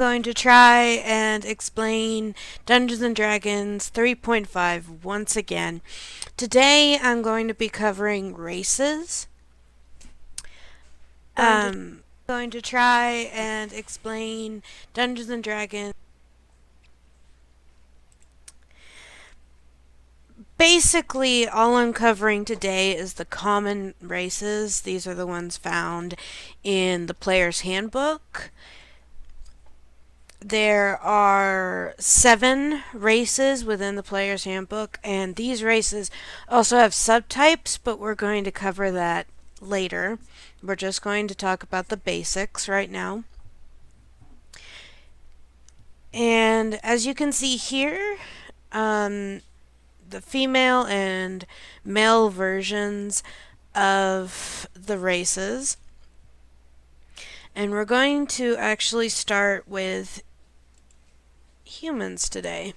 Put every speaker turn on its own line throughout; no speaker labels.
Going to try and explain Dungeons and Dragons 3.5 once again. Today I'm going to be covering races. Going to try and explain Dungeons and Dragons. Basically, all I'm covering today is the common races. These are the ones found in the player's handbook. There are 7 races within the player's handbook, and these races also have subtypes, but we're going to cover that later. We're just going to talk about the basics right now. And as you can see here, the female and male versions of the races. And we're going to actually start with humans today.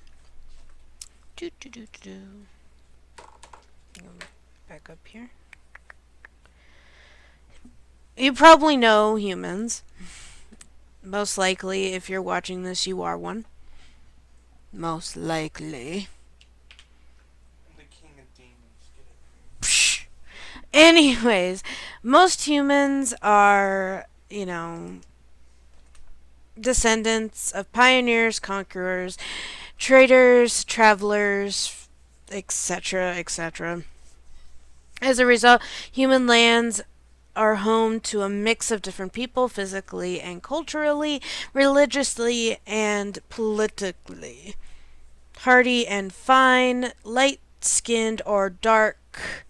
Back up here. You probably know humans. Most likely, if you're watching this, you are one. Most likely.
I'm the king of demons. Get it?
Psh. Anyways, most humans are, descendants of pioneers, conquerors, traders, travelers, etc., etc. As a result, human lands are home to a mix of different people, physically and culturally, religiously and politically. Hardy and fine, light-skinned or dark,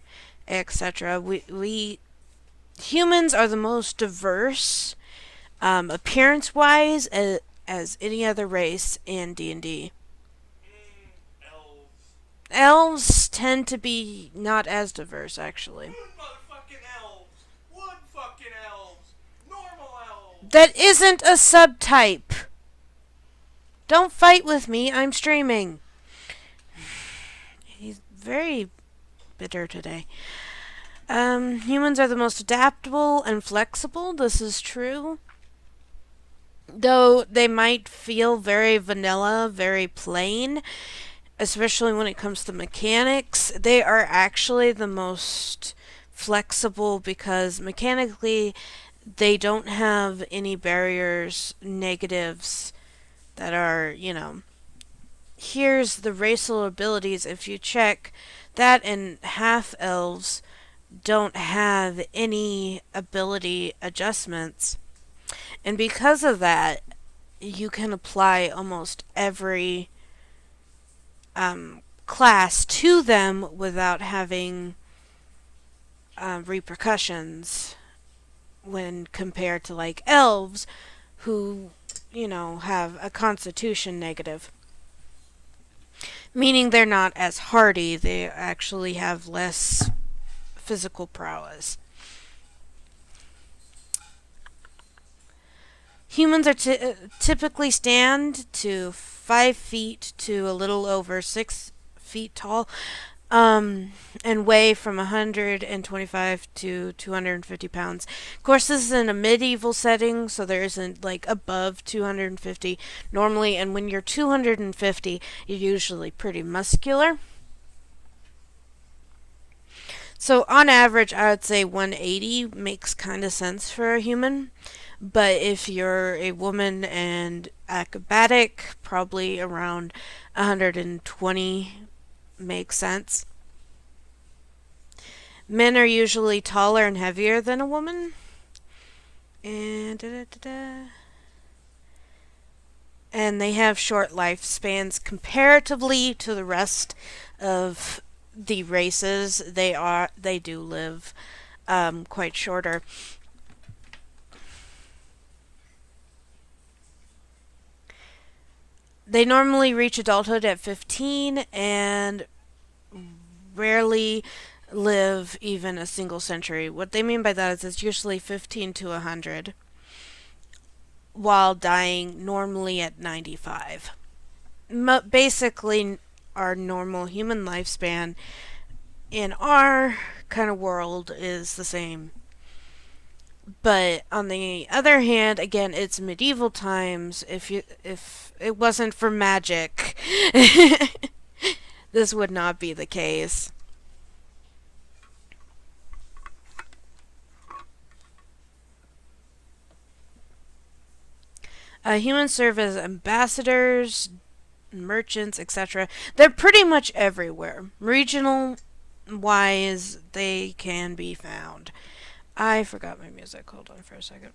etc. We humans are the most diverse, appearance-wise, as any other race in D&D.
Elves.
Elves tend to be not as diverse, actually.
Wood motherfucking elves. Wood fucking elves. Normal elves.
That isn't a subtype. Don't fight with me. I'm streaming. He's very bitter today. Humans are the most adaptable and flexible. This is true. Though they might feel very vanilla, very plain, especially when it comes to mechanics, they are actually the most flexible because mechanically they don't have any barriers, negatives that are, Here's the racial abilities. If you check, that and half elves don't have any ability adjustments. And because of that, you can apply almost every class to them without having repercussions when compared to like elves who, have a constitution negative. Meaning they're not as hardy, they actually have less physical prowess. Humans are typically stand to 5 feet to a little over 6 feet tall, and weigh from 125 to 250 pounds. Of course, this is in a medieval setting, so there isn't like above 250 normally, and when you're 250, you're usually pretty muscular. So on average, I would say 180 makes kind of sense for a human. But if you're a woman and acrobatic, probably around 120 makes sense. Men are usually taller and heavier than a woman. And they have short lifespans comparatively to the rest of the races. They do live quite shorter. They normally reach adulthood at 15 and rarely live even a single century. What they mean by that is it's usually 15 to 100, while dying normally at 95. Basically, our normal human lifespan in our kind of world is the same. But on the other hand, again, it's medieval times. If it wasn't for magic, this would not be the case. Humans serve as ambassadors, merchants, etc. They're pretty much everywhere. Regional wise, they can be found. I forgot my music. Hold on for a second.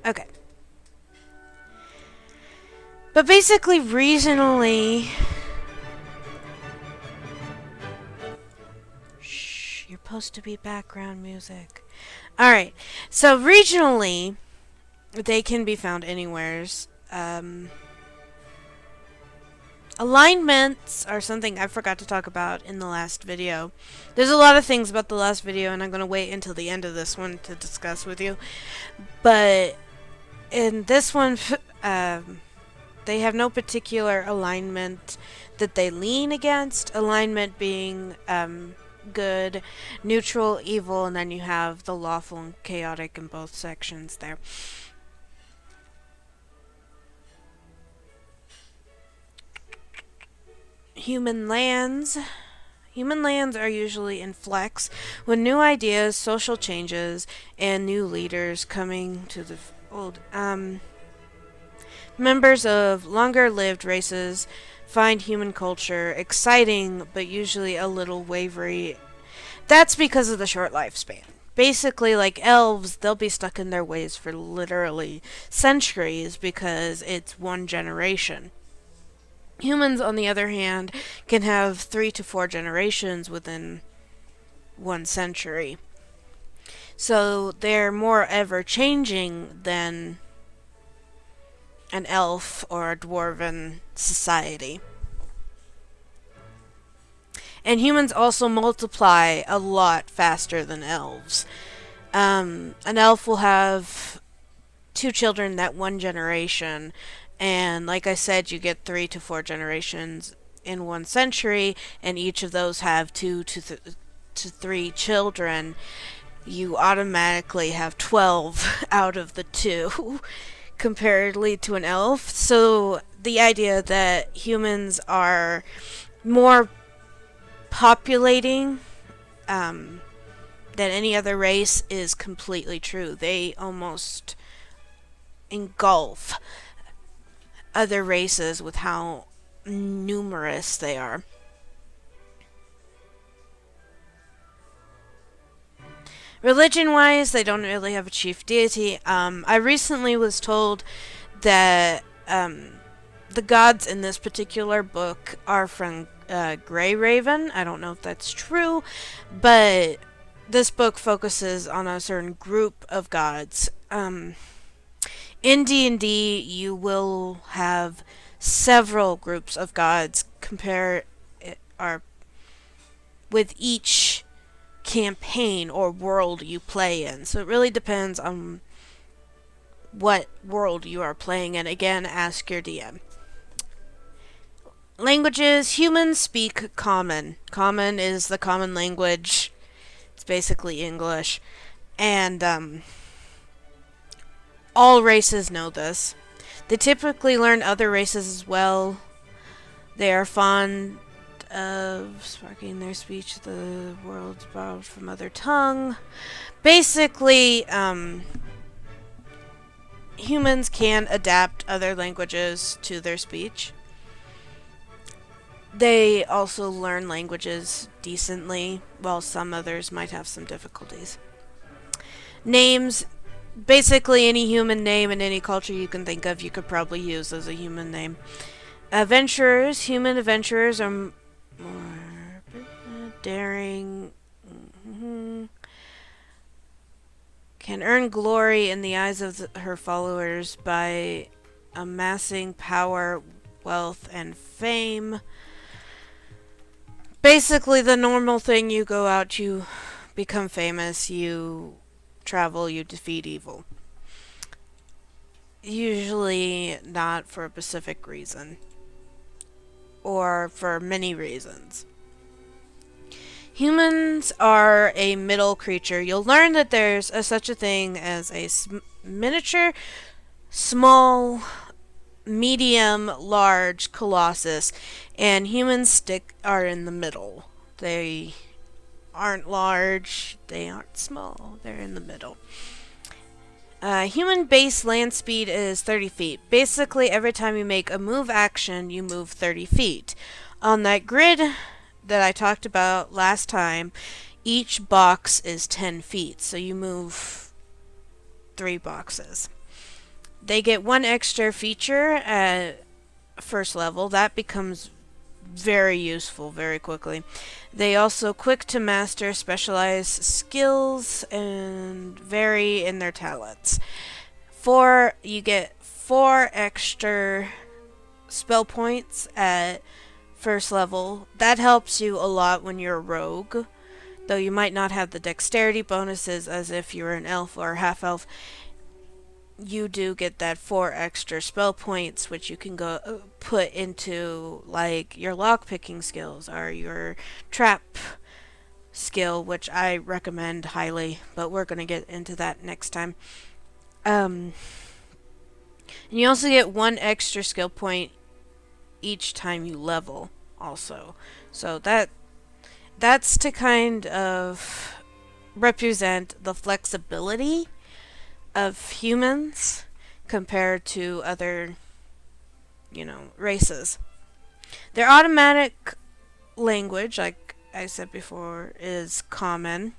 Okay. But basically, regionally. Shh, you're supposed to be background music. Alright, so regionally, they can be found anywheres. Alignments are something I forgot to talk about in the last video. There's a lot of things about the last video, and I'm going to wait until the end of this one to discuss with you. But in this one, they have no particular alignment that they lean against. Alignment being good, neutral, evil, and then you have the lawful and chaotic in both sections there. Human lands. Human lands are usually in flex with new ideas, social changes, and new leaders coming to the fold. Members of longer lived races find human culture exciting but usually a little wavery. That's because of the short lifespan. Basically, like elves, they'll be stuck in their ways for literally centuries because it's one generation. Humans, on the other hand, can have 3 to 4 generations within 1 century. So they're more ever changing than an elf or a dwarven society. And humans also multiply a lot faster than elves. An elf will have 2 children that 1 generation, and like I said, you get 3 to 4 generations in 1 century, and each of those have 2 to 3 children. You automatically have 12 out of the two, comparatively to an elf. So the idea that humans are more populating than any other race is completely true. They almost engulf other races with how numerous they are. Religion wise, they don't really have a chief deity. I recently was told that the gods in this particular book are from Grey Raven. I don't know if that's true, but this book focuses on a certain group of gods. In D&D, you will have several groups of gods compare are with each campaign or world you play in. So it really depends on what world you are playing in. Again, ask your DM. Languages, humans speak Common. Common is the common language. It's basically English. And all races know this. They typically learn other races as well. They are fond of sparking their speech the world's borrowed from other tongue. Basically, humans can adapt other languages to their speech. They also learn languages decently, while some others might have some difficulties. Names, basically any human name in any culture you can think of, you could probably use as a human name. Adventurers, human adventurers are more daring. Can earn glory in the eyes of her followers by amassing power, wealth, and fame. Basically, the normal thing: you go out, you become famous, you travel, you defeat evil. Usually not for a specific reason. or for many reasons. Humans are a middle creature. You'll learn that there's such a thing as a miniature, small, medium, large colossus, and humans are in the middle. They aren't large, they aren't small, they're in the middle. Human base land speed is 30 feet. Basically, every time you make a move action, you move 30 feet. On that grid that I talked about last time, each box is 10 feet, so you move 3 boxes. They get one extra feature at first level. That becomes very useful very quickly. They also quick to master specialized skills and vary in their talents. You get 4 extra spell points at first level. That helps you a lot when you're a rogue, though you might not have the dexterity bonuses as if you're an elf or a half elf. You do get that 4 extra spell points, which you can go put into like your lock picking skills or your trap skill, which I recommend highly. But we're gonna get into that next time. And you also get 1 extra skill point each time you level. Also, so that's to kind of represent the flexibility of humans compared to other, races. Their automatic language, like I said before, is common.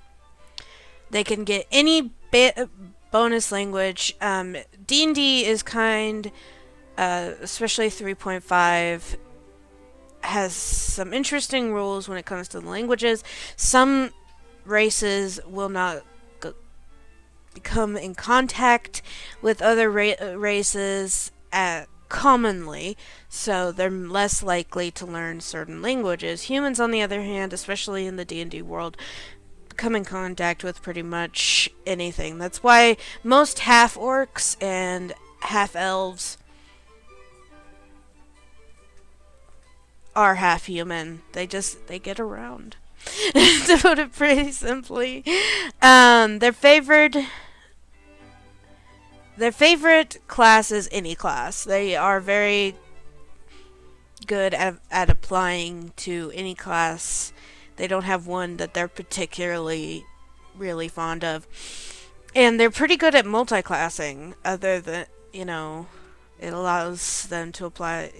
They can get any bonus language. D&D is especially 3.5, has some interesting rules when it comes to the languages. Some races will not come in contact with other races commonly, so they're less likely to learn certain languages. Humans, on the other hand, especially in the D&D world, come in contact with pretty much anything. That's why most half orcs and half elves are half human. They get around. To put it pretty simply, their favorite class is any class. They are very good at applying to any class. They don't have one that they're particularly really fond of. And they're pretty good at multi-classing, other than, it allows them to apply,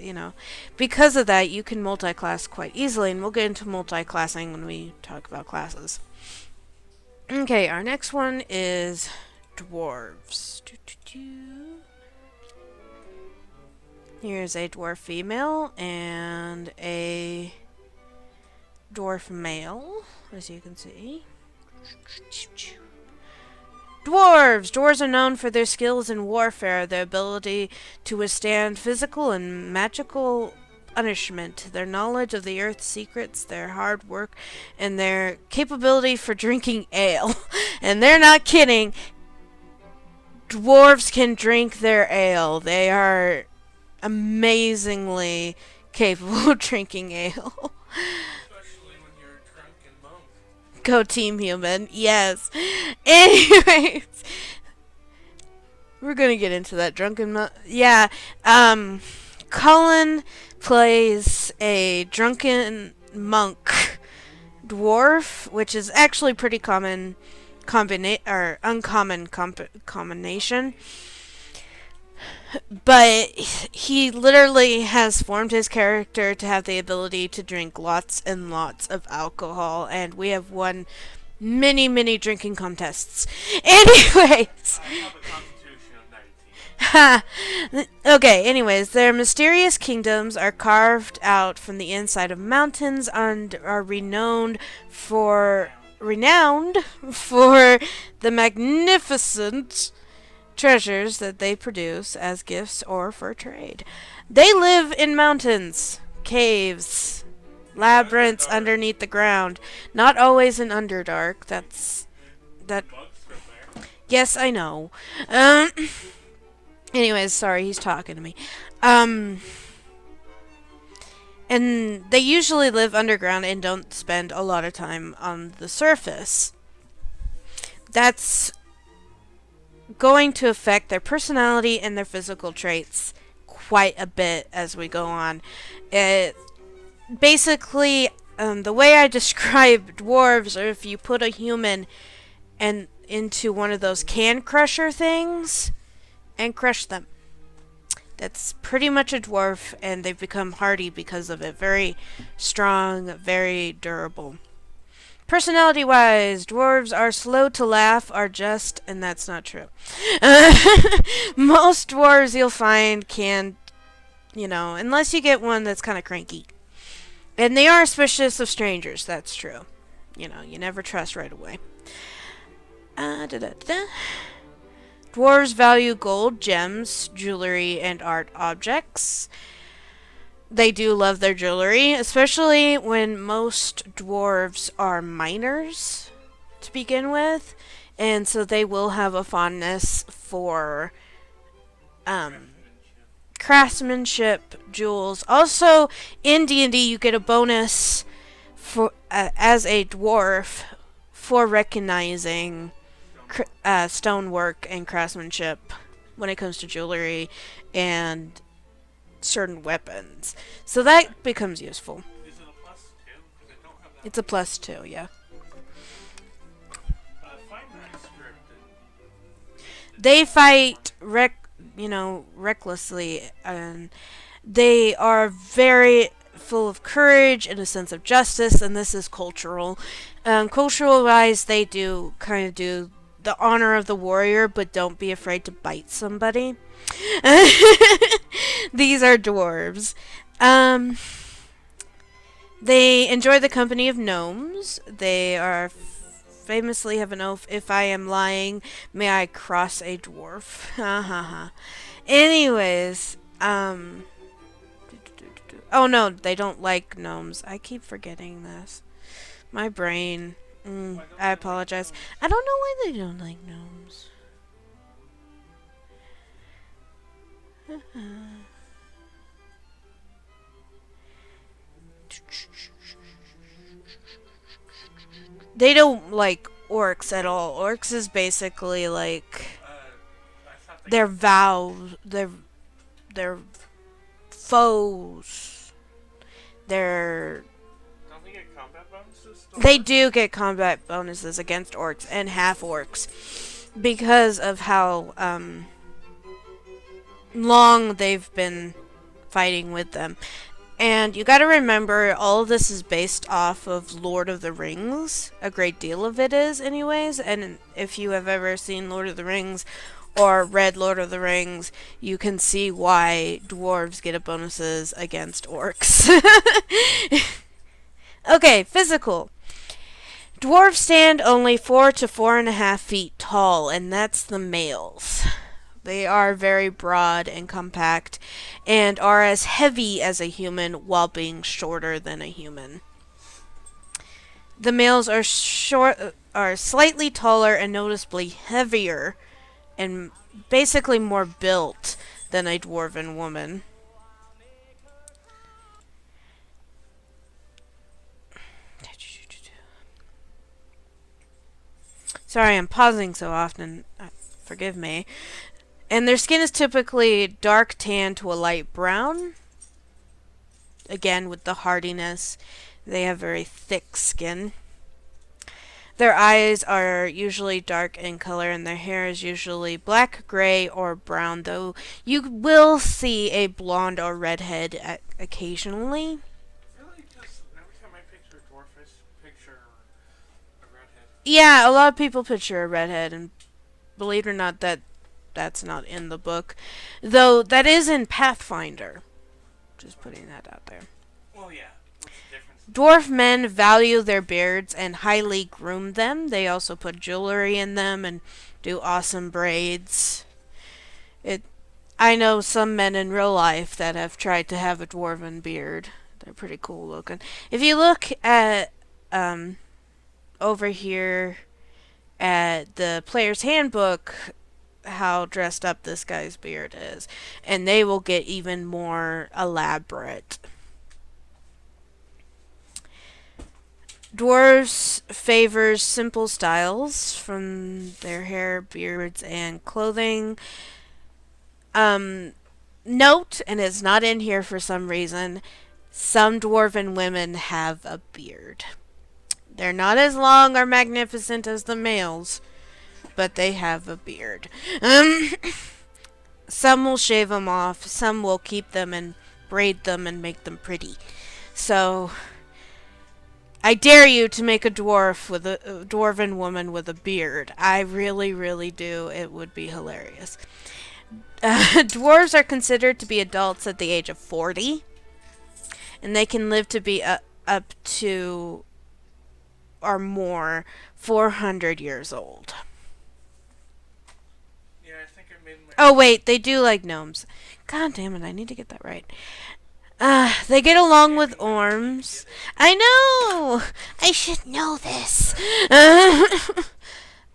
Because of that, you can multi-class quite easily, and we'll get into multi-classing when we talk about classes. Okay, our next one is dwarves. Here's a dwarf female and a dwarf male, as you can see. Dwarves! Dwarves are known for their skills in warfare, their ability to withstand physical and magical punishment, their knowledge of the earth's secrets, their hard work, and their capability for drinking ale. And they're not kidding. Dwarves can drink their ale. They are amazingly capable of drinking ale.
Especially when you're drunk and monk.
Go Team Human. Yes. Anyways, we're gonna get into that drunken yeah. Cullen plays a drunken monk dwarf, which is actually pretty uncommon combination. But he literally has formed his character to have the ability to drink lots and lots of alcohol, and we have won many, many drinking contests. Anyways.
I have a constitution of 19.
Okay, anyways, their mysterious kingdoms are carved out from the inside of mountains and are renowned for the magnificent treasures that they produce as gifts or for trade. They live in mountains, caves, labyrinths underneath the ground. Not always in Underdark. That. Yes, I know. Anyways, sorry, he's talking to me. And they usually live underground and don't spend a lot of time on the surface. That's going to affect their personality and their physical traits quite a bit as we go on. It basically the way I describe dwarves are if you put a human and into one of those can crusher things and crush them. That's pretty much a dwarf, and they've become hardy because of it. Very strong, very durable. Personality wise, dwarves are slow to laugh, are just, and that's not true. Most dwarves you'll find can, unless you get one that's kind of cranky. And they are suspicious of strangers, that's true. You never trust right away. Da-da-da-da. Dwarves value gold, gems, jewelry, and art objects. They do love their jewelry, especially when most dwarves are miners to begin with, and so they will have a fondness for um, craftsmanship, jewels. Also, in D&D, you get a bonus for as a dwarf for recognizing stonework and craftsmanship when it comes to jewelry and certain weapons. So that becomes useful.
Is it a plus two? Because I don't have that.
It's a plus two, yeah.
Find that script.
They fight recklessly, and they are very full of courage and a sense of justice, and this is cultural. Cultural wise, they do kind of do the honor of the warrior, but don't be afraid to bite somebody. These are dwarves. They enjoy the company of gnomes. They are famously have an oath: if I am lying, may I cross a dwarf. Ha ha ha. Anyways, oh no, they don't like gnomes. I keep forgetting this. My brain. I apologize. I don't know why they don't like gnomes. They don't like orcs at all. Orcs is basically like their vows, their foes. Their
Don't they get combat bonuses?
they do get combat bonuses against orcs and half orcs because of how long they've been fighting with them. And you gotta remember, all of this is based off of Lord of the Rings. A great deal of it is, anyways. And if you have ever seen Lord of the Rings or read Lord of the Rings, you can see why dwarves get bonuses against orcs. Okay, physical. Dwarves stand only 4 to 4.5 feet tall, and that's the males. They are very broad and compact and are as heavy as a human while being shorter than a human. The males are slightly taller and noticeably heavier and basically more built than a dwarven woman. Sorry, I'm pausing so often. Forgive me. And their skin is typically dark tan to a light brown. Again, with the hardiness, they have very thick skin. Their eyes are usually dark in color, and their hair is usually black, gray, or brown, though you will see a blonde or redhead occasionally.
Really, just every time I picture a dwarf, I picture a redhead.
Yeah, a lot of people picture a redhead, and believe it or not, that's not in the book. Though that is in Pathfinder. Just putting that out there.
Well, yeah. What's the difference?
Dwarf men value their beards and highly groom them. They also put jewelry in them and do awesome braids. It I know some men in real life that have tried to have a dwarven beard. They're pretty cool looking. If you look at over here at the player's handbook, how dressed up this guy's beard is, and they will get even more elaborate. Dwarves favors simple styles from their hair, beards, and clothing. Um, Note, and it's not in here for some reason, some dwarven women have a beard. They're not as long or magnificent as the males, but they have a beard. Um, some will shave them off, some will keep them and braid them and make them pretty. So, I dare you to make a dwarven woman with a beard. I really, really do. It would be hilarious. Dwarves are considered to be adults at the age of 40, and they can live to be up to or more 400 years old.
Yeah, I think I made my.
Oh, wait, they do like gnomes. God damn it, I need to get that right. They get along with orms. I know! I should know this.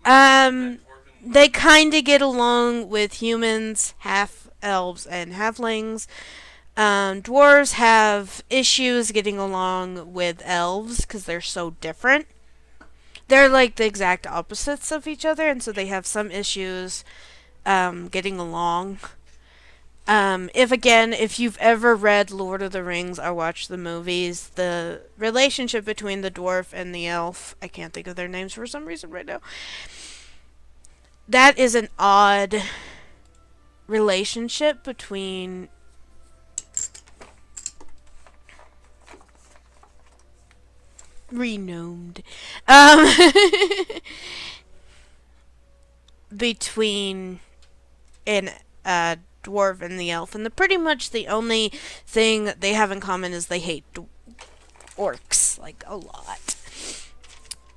um, they kind of get along with humans, half elves, and halflings. Dwarves have issues getting along with elves because they're so different. They're like the exact opposites of each other, and so they have some issues getting along. If you've ever read Lord of the Rings or watched the movies, the relationship between the dwarf and the elf, I can't think of their names for some reason right now, that is an odd relationship between renowned between an dwarf and the elf, and pretty much the only thing that they have in common is they hate orcs like a lot.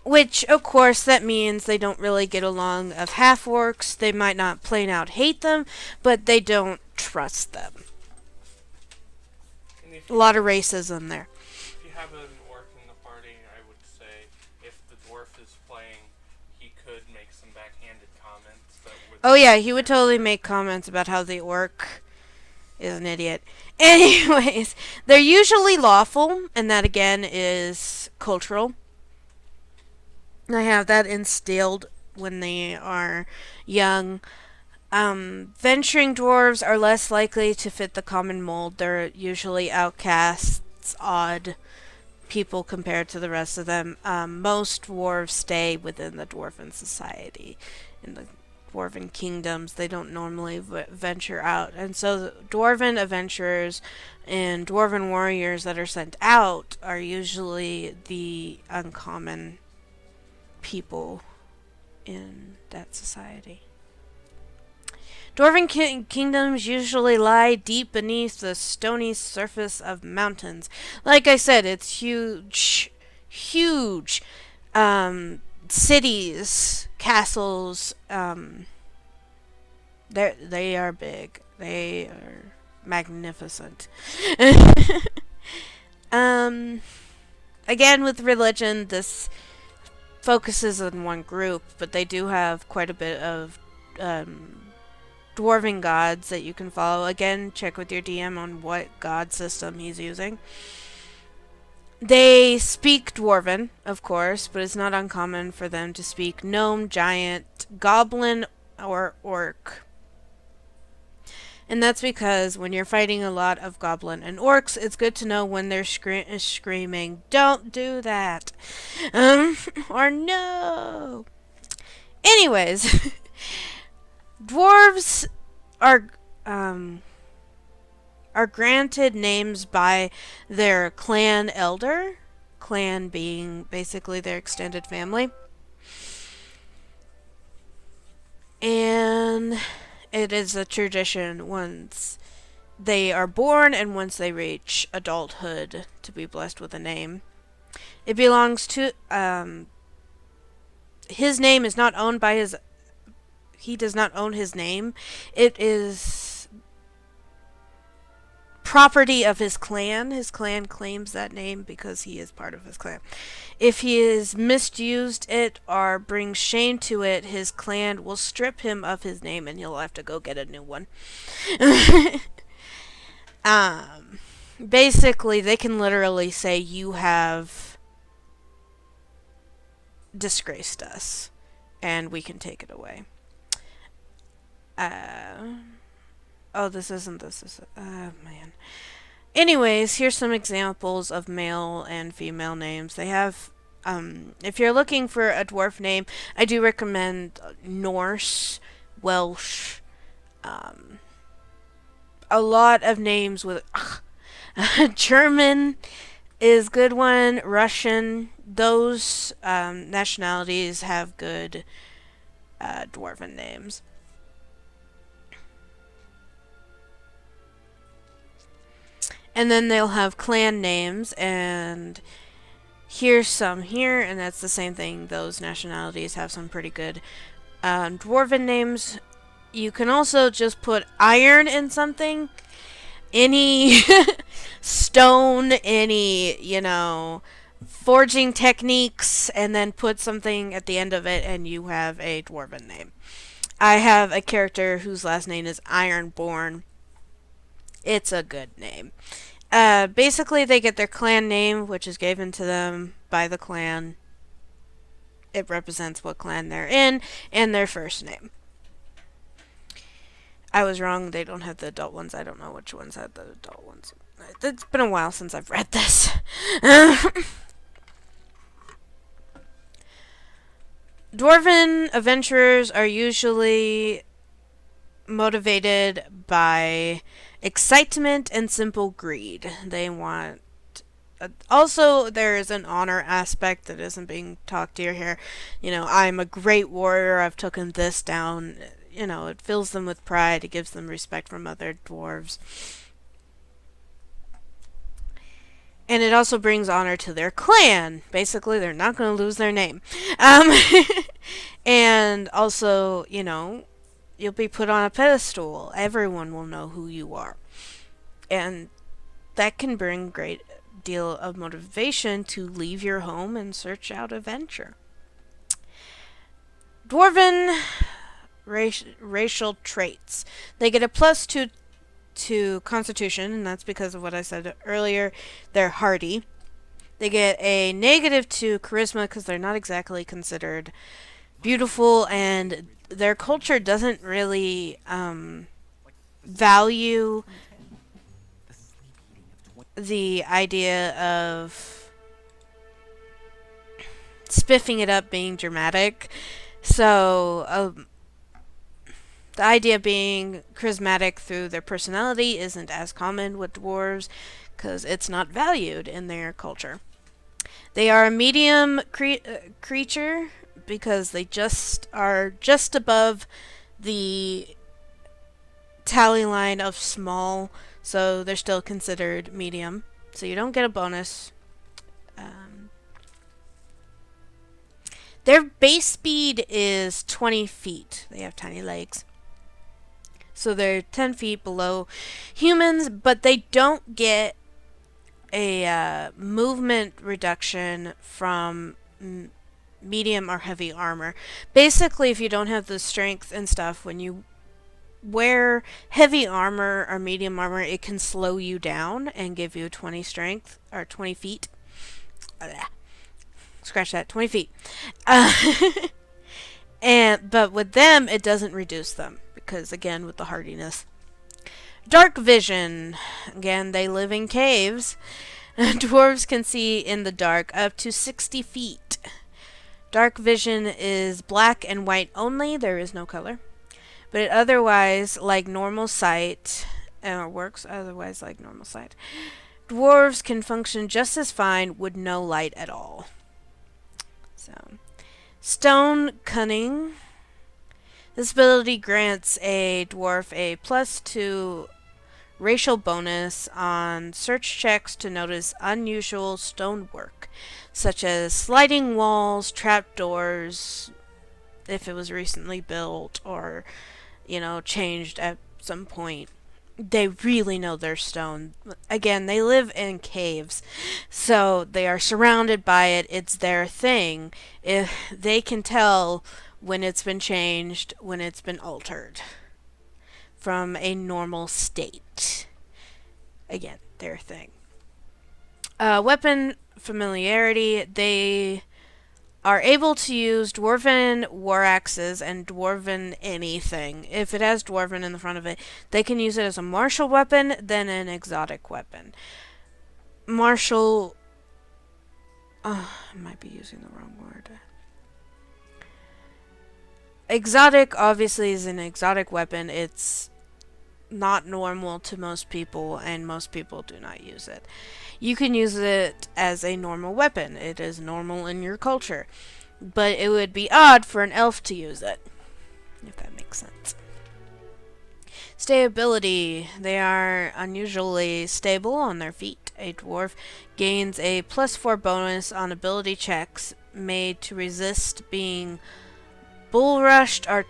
Which, of course, that means they don't really get along of half orcs. They might not plain out hate them, but they don't trust them. A lot of racism there.
If you have an orc in the party, I would say if the dwarf is playing, he could make some backhanded comments that would.
Oh yeah, he would totally make comments about how the orc is an idiot. Anyways, they're usually lawful, and that again is cultural. I have that instilled when they are young. Venturing dwarves are less likely to fit the common mold. They're usually outcasts, odd people compared to the rest of them. Most dwarves stay within the dwarven society. In the dwarven kingdoms, they don't normally venture out. And so the dwarven adventurers and dwarven warriors that are sent out are usually the uncommon people in that society. Dwarven kingdoms usually lie deep beneath the stony surface of mountains. Like I said, it's huge, huge cities, castles. They are big. They are magnificent. um, Again, with religion, this focuses on one group, but they do have quite a bit of dwarven gods that you can follow. Again, check with your DM on what god system he's using. They speak dwarven, of course, but it's not uncommon for them to speak gnome, giant, goblin, or orc. And that's because when you're fighting a lot of goblin and orcs, it's good to know when they're screaming, "Don't do that!" Or no! Anyways, dwarves are are granted names by their clan elder, clan being basically their extended family. And it is a tradition once they are born and once they reach adulthood to be blessed with a name. It belongs to his name is not owned by his he does not own his name. It is property of his clan. His clan claims that name because he is part of his clan. If he has misused it or brings shame to it, his clan will strip him of his name and he'll have to go get a new one. Basically, they can literally say you have disgraced us, and we can take it away. Uh, oh, this isn't this. Is man. Anyways, here's some examples of male and female names. They have. If you're looking for a dwarf name, I do recommend Norse, Welsh, um, a lot of names with German is good one. Russian. Those nationalities have good dwarven names. And then they'll have clan names, and here's some here, and that's the same thing. Those nationalities have some pretty good dwarven names. You can also just put iron in something, any stone, any, forging techniques, and then put something at the end of it, and you have a dwarven name. I have a character whose last name is Ironborn. It's a good name. Basically, they get their clan name, which is given to them by the clan. It represents what clan they're in, and their first name. I was wrong. They don't have the adult ones. I don't know which ones had the adult ones. It's been a while since I've read this. Dwarven adventurers are usually motivated by excitement and simple greed. They want. Also, there is an honor aspect that isn't being talked here. I'm a great warrior. I've taken this down. It fills them with pride. It gives them respect from other dwarves. And it also brings honor to their clan. Basically, they're not going to lose their name. Um, and also, you'll be put on a pedestal. Everyone will know who you are. And that can bring great deal of motivation to leave your home and search out adventure. Dwarven racial traits. They get a +2 to Constitution, and that's because of what I said earlier. They're hardy. They get a -2 to Charisma because they're not exactly considered beautiful, and their culture doesn't really value the idea of spiffing it up, being dramatic. So, the idea of being charismatic through their personality isn't as common with dwarves because it's not valued in their culture. They are a medium creature because they are just above the tally line of small, so they're still considered medium. So you don't get a bonus. Their base speed is 20 feet. They have tiny legs. So they're 10 feet below humans, but they don't get a movement reduction from medium or heavy armor. Basically, if you don't have the strength and stuff, when you wear heavy armor or medium armor, it can slow you down and give you 20 strength or 20 feet. Scratch that, 20 feet. But with them, it doesn't reduce them because, again, with the hardiness. Dark vision. Again, they live in caves. Dwarves can see in the dark up to 60 feet. Dark vision is black and white only. There is no color. But it otherwise, like normal sight, works otherwise like normal sight. Dwarves can function just as fine with no light at all. So, stone cunning. This ability grants a dwarf a +2 racial bonus on search checks to notice unusual stonework, such as sliding walls, trapdoors, if it was recently built or, changed at some point. They really know their stone. Again, they live in caves, so they are surrounded by it. It's their thing. If they can tell when it's been changed, when it's been altered from a normal state. Again, their thing. Weapon familiarity. They are able to use dwarven war axes and dwarven anything. If it has dwarven in the front of it, they can use it as a martial weapon, then an exotic weapon. Martial. I might be using the wrong word. Exotic, obviously, is an exotic weapon. It's not normal to most people, and most people do not use it. You can use it as a normal weapon. It is normal in your culture. But it would be odd for an elf to use it, if that makes sense. Stability. They are unusually stable on their feet. A dwarf gains a +4 bonus on ability checks made to resist being bull rushed or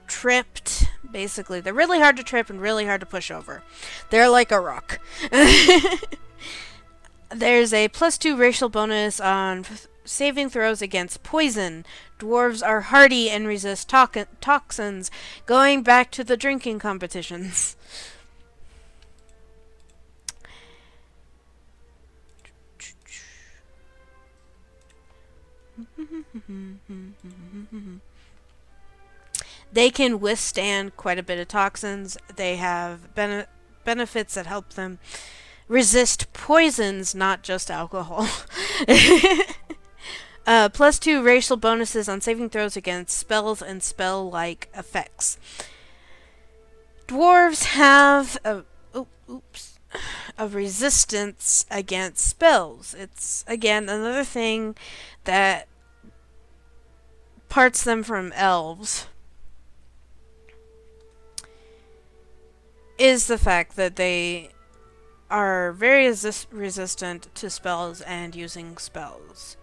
tripped. Basically, they're really hard to trip and really hard to push over. They're like a rock. There's a +2 racial bonus on saving throws against poison. Dwarves are hardy and resist toxins, going back to the drinking competitions. They can withstand quite a bit of toxins. They have benefits that help them resist poisons, not just alcohol. +2 racial bonuses on saving throws against spells and spell-like effects. Dwarves have a resistance against spells. It's, again, another thing that parts them from elves. Is the fact that they are very resistant to spells and using spells.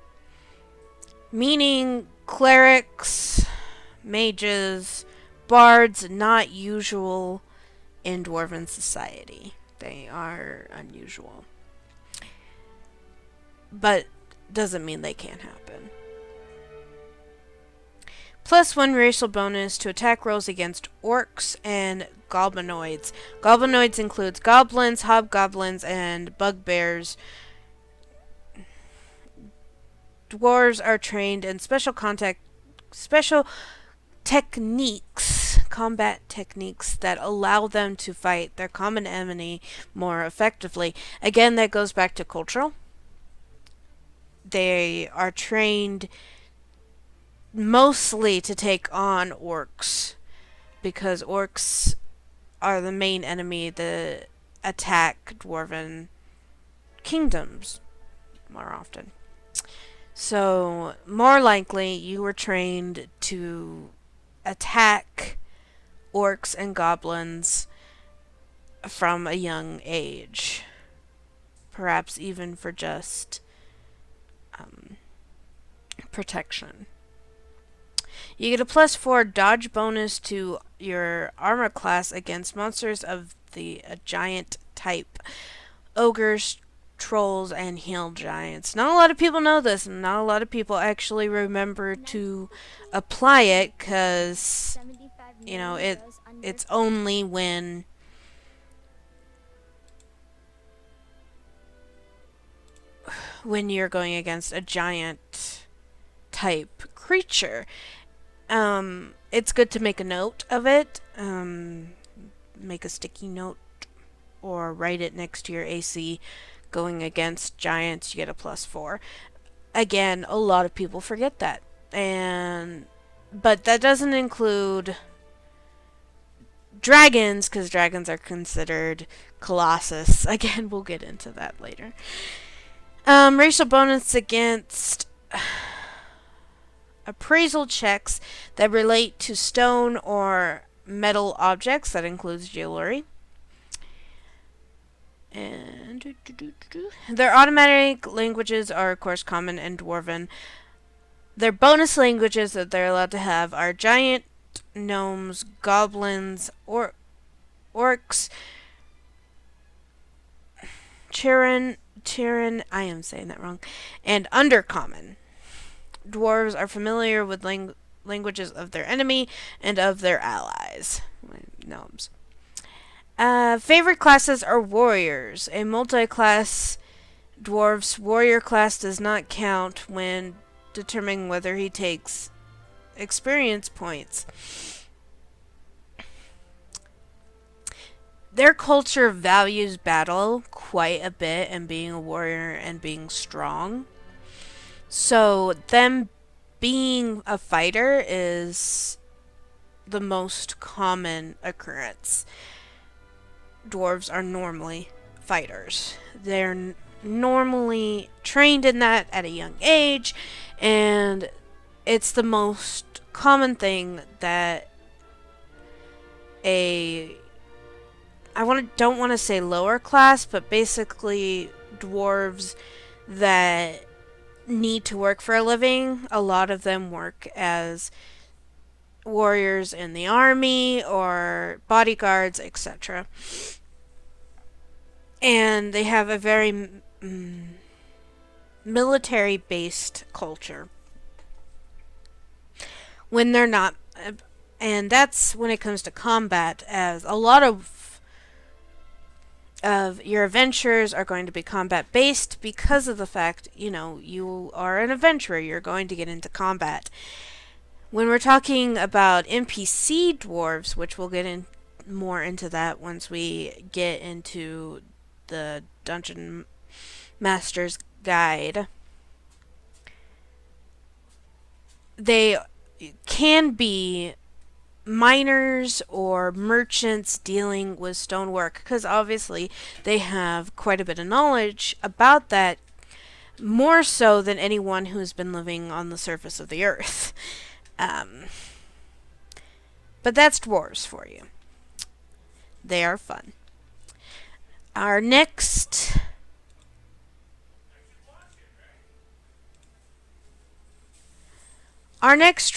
Meaning clerics, mages, bards, not usual in dwarven society. They are unusual. But doesn't mean they can't happen. +1 racial bonus to attack rolls against orcs and goblinoids. Goblinoids includes goblins, hobgoblins, and bugbears. Dwarves are trained in special combat techniques that allow them to fight their common enemy more effectively. Again, that goes back to cultural. They are trained mostly to take on orcs, because orcs are the main enemy that attack dwarven kingdoms more often. So, more likely, you were trained to attack orcs and goblins from a young age. Perhaps even for just protection. You get a +4 dodge bonus to your armor class against monsters of the giant type. Ogres, trolls, and hill giants. Not a lot of people know this, and not a lot of people actually remember to apply it, because, you know, it's only when you're going against a giant type creature. It's good to make a note of it. Make a sticky note or write it next to your AC. Going against giants, you get a +4. Again, a lot of people forget that. But that doesn't include dragons, because dragons are considered colossus. Again, we'll get into that later. Racial bonus against appraisal checks that relate to stone or metal objects. That includes jewelry. And their automatic languages are, of course, common and dwarven. Their bonus languages that they're allowed to have are giant, gnomes, goblins, orcs, Chirin, I am saying that wrong, and undercommon. Dwarves are familiar with languages of their enemy and of their allies. Gnomes. Favorite classes are warriors. A multi-class dwarf's warrior class does not count when determining whether he takes experience points. Their culture values battle quite a bit and being a warrior and being strong. So, them being a fighter is the most common occurrence. Dwarves are normally fighters. They're normally trained in that at a young age, and it's the most common thing that a don't want to say lower class, but basically dwarves that need to work for a living. A lot of them work as warriors in the army or bodyguards, etc. And they have a very military based culture. When they're not, and that's when it comes to combat, as a lot of your adventures are going to be combat based because of the fact, you are an adventurer, you're going to get into combat. When we're talking about NPC dwarves, which we'll get in more into that once we get into the Dungeon Master's Guide, they can be miners or merchants dealing with stonework because obviously they have quite a bit of knowledge about that, more so than anyone who's been living on the surface of the earth. But that's dwarves for you. They are fun. Our next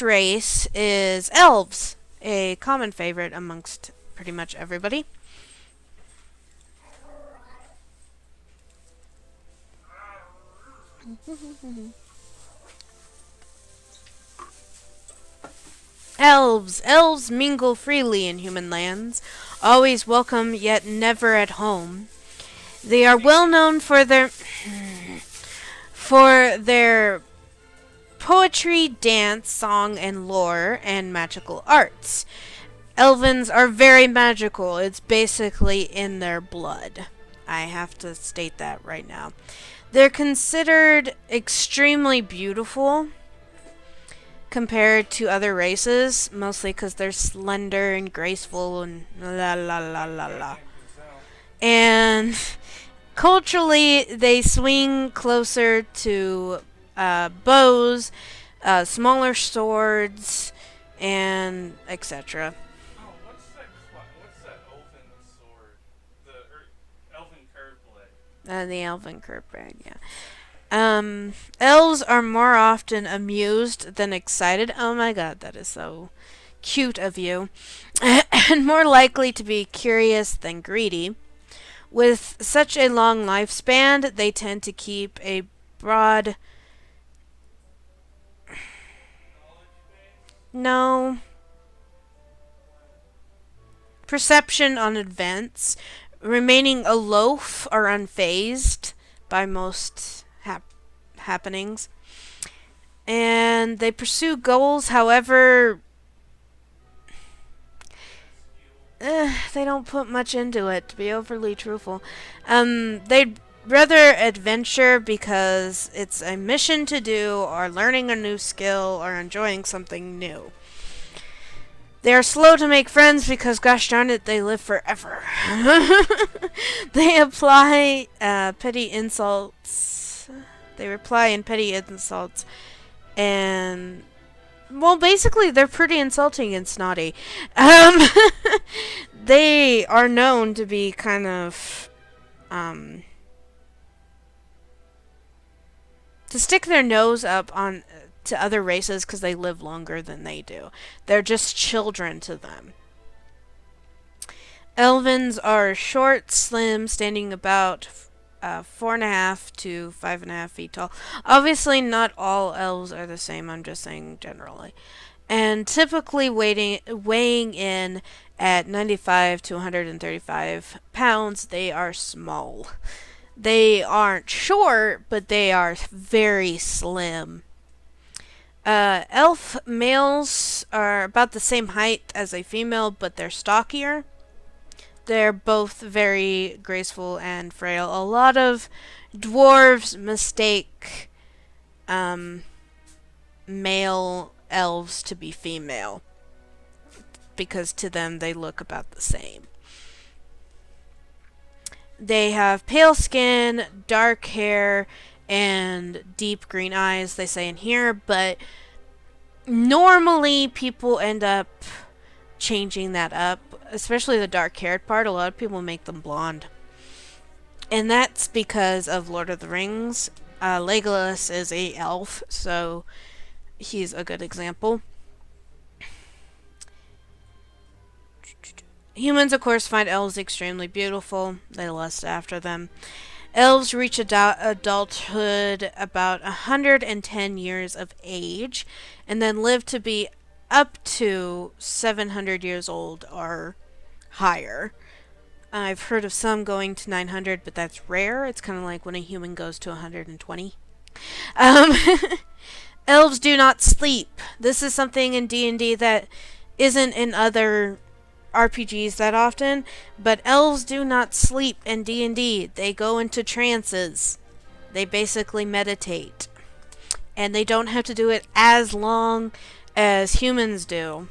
race is elves, a common favorite amongst pretty much everybody. Elves mingle freely in human lands, always welcome yet never at home. They are well known for their poetry, dance, song, and lore, and magical arts. Elvins are very magical. It's basically in their blood. I have to state that right now. They're considered extremely beautiful compared to other races, mostly because they're slender and graceful and la la la la la. And culturally, they swing closer to bows, smaller swords, and etc.
Oh, what's that elven sword? The elven curved blade.
The elven curve brand, yeah. Elves are more often amused than excited. Oh my god, that is so cute of you. And more likely to be curious than greedy. With such a long lifespan, they tend to keep a broad. No. Perception on events, remaining aloof or unfazed by most happenings. And they pursue goals, however, they don't put much into it, to be overly truthful. They'd rather adventure because it's a mission to do, or learning a new skill, or enjoying something new. They are slow to make friends because, gosh darn it, they live forever. They apply petty insults. They reply in petty insults. And, well, basically, they're pretty insulting and snotty. They are known to be kind of, to stick their nose up on to other races because they live longer than they do. They're just children to them. Elvins are short, slim, standing about 4.5 to 5.5 feet tall. Obviously, not all elves are the same. I'm just saying generally. And typically weighing in at 95 to 135 pounds. They are small. They aren't short, but they are very slim. Elf males are about the same height as a female, but they're stockier. They're both very graceful and frail. A lot of dwarves mistake um, male elves to be female because to them they look about the same. They have pale skin, dark hair, and deep green eyes, they say in here, but normally people end up changing that up, especially the dark haired part. A lot of people make them blonde. And that's because of Lord of the Rings. Legolas is a elf, so he's a good example. Humans, of course, find elves extremely beautiful. They lust after them. Elves reach adulthood about 110 years of age and then live to be up to 700 years old or higher. I've heard of some going to 900, but that's rare. It's kind of like when a human goes to 120. Um, elves do not sleep. This is something in D&D that isn't in other RPGs that often, but elves do not sleep in D&D. They go into trances. They basically meditate. And they don't have to do it as long as humans do.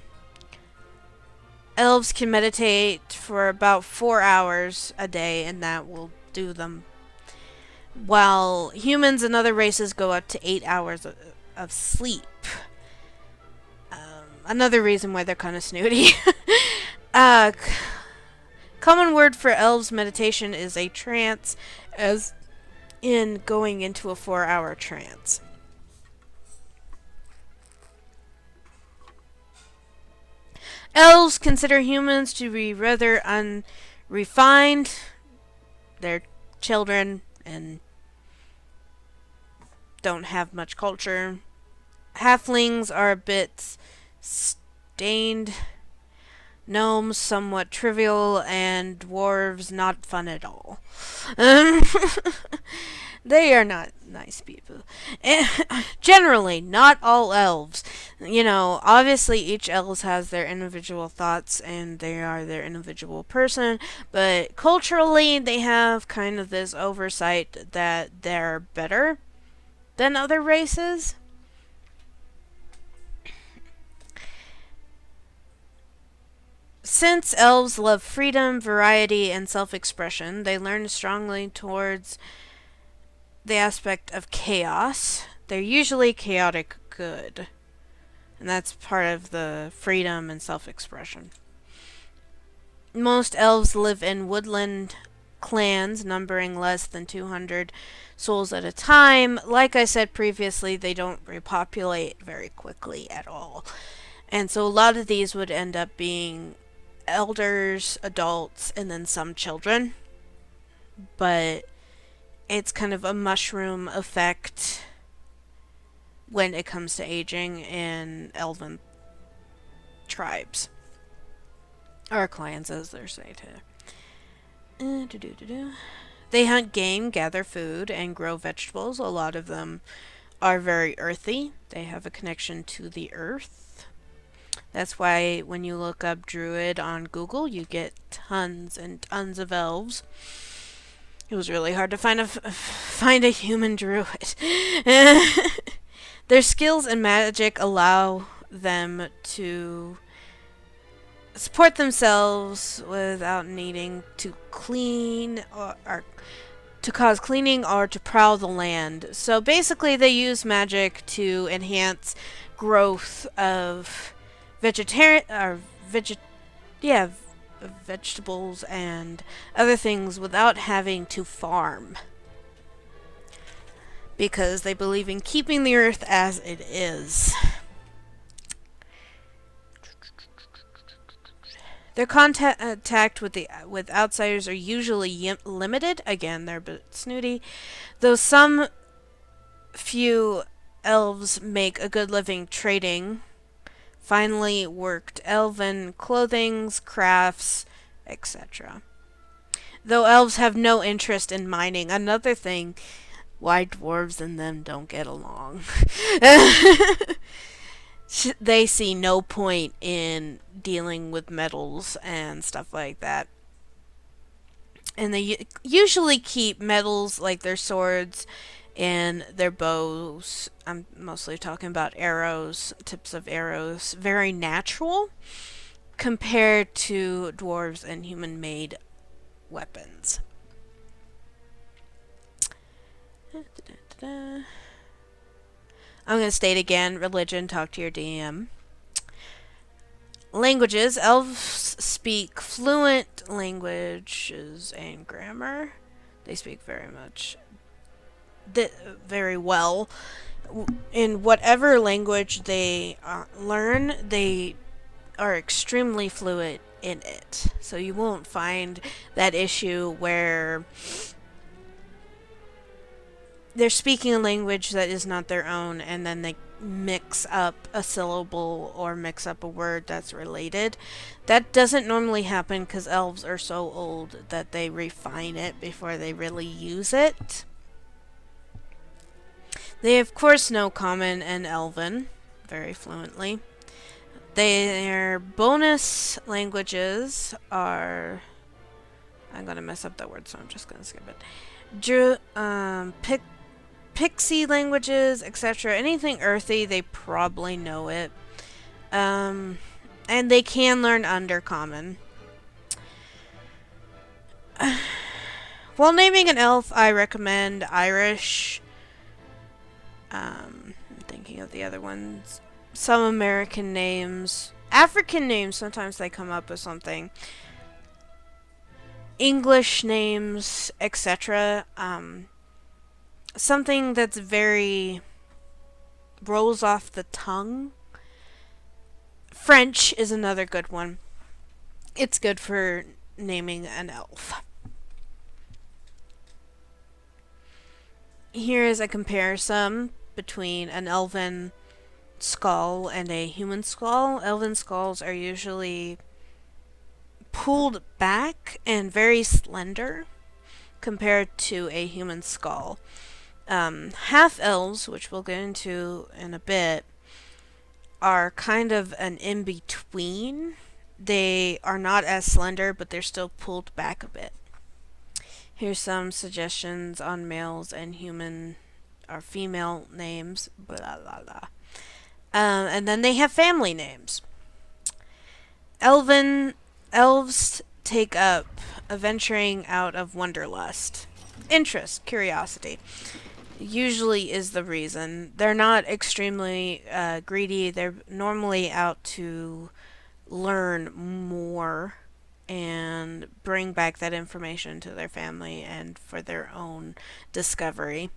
Elves can meditate for about 4 hours a day, and that will do them. While humans and other races go up to 8 hours of sleep. Another reason why they're kind of snooty. uh, Common word for elves meditation is a trance, as in going into a 4-hour trance. Elves consider humans to be rather unrefined. They're children and don't have much culture. Halflings are a bit stained. Gnomes somewhat trivial, and dwarves not fun at all. Um, they are not nice people. Generally, not all elves. You know, obviously each elves has their individual thoughts and they are their individual person, but culturally they have kind of this oversight that they're better than other races. Since elves love freedom, variety, and self expression, they learn strongly towards the aspect of chaos. They're usually chaotic good, and that's part of the freedom and self expression. Most elves live in woodland clans, numbering less than 200 souls at a time. Like I said previously, they don't repopulate very quickly at all. And so a lot of these would end up being elders, adults, and then some children. But it's kind of a mushroom effect when it comes to aging in elven tribes. Or clans, as they're said here. They hunt game, gather food, and grow vegetables. A lot of them are very earthy. They have a connection to the earth. That's why when you look up druid on Google, you get tons and tons of elves. It was really hard to find a human druid. Their skills and magic allow them to support themselves without needing to clean or to cause cleaning or to prowl the land. So basically, they use magic to enhance growth of vegetarian or yeah, vegetables and other things without having to farm. Because they believe in keeping the earth as it is. Their contact with outsiders are usually limited. Again, they're a bit snooty. Though some few elves make a good living trading finely worked elven clothings, crafts, etc. Though elves have no interest in mining. Another thing, why dwarves and them don't get along. They see no point in dealing with metals and stuff like that. And they usually keep metals like their swords and their bows. I'm mostly talking about arrows, tips of arrows, very natural compared to dwarves and human made weapons. I'm going to state again religion, talk to your DM. Languages. Elves speak fluent languages and grammar. They speak very well. In whatever language they learn, they are extremely fluent in it. So you won't find that issue where they're speaking a language that is not their own and then they mix up a syllable or mix up a word that's related. That doesn't normally happen because elves are so old that they refine it before they really use it. They, of course, know Common and Elven very fluently. Their bonus languages are. I'm going to mess up that word, so I'm just going to skip it. Pixie languages, etc. Anything earthy, they probably know it. And they can learn Undercommon. While naming an elf, I recommend Irish. I'm thinking of the other ones. Some American names. African names, sometimes they come up with something. English names, etc. Something that's very rolls off the tongue. French is another good one. It's good for naming an elf. Here is a comparison between an elven skull and a human skull. Elven skulls are usually pulled back and very slender compared to a human skull. Half elves, which we'll get into in a bit, are kind of an in between. They are not as slender, but they're still pulled back a bit. Here's some suggestions on males and human or female names. Blah blah blah. And then they have family names. Elves take up adventuring out of wanderlust. Interest, curiosity, usually is the reason. They're not extremely greedy. They're normally out to learn more and bring back that information to their family and for their own discovery.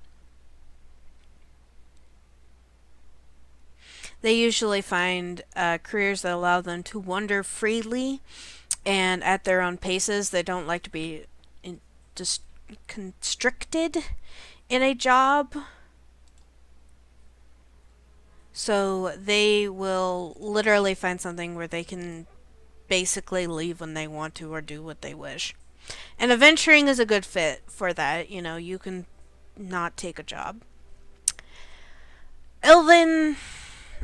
They usually find careers that allow them to wander freely and at their own paces. They don't like to be just constricted in a job. So they will literally find something where they can basically leave when they want to or do what they wish. And adventuring is a good fit for that. You know, you can not take a job. Elven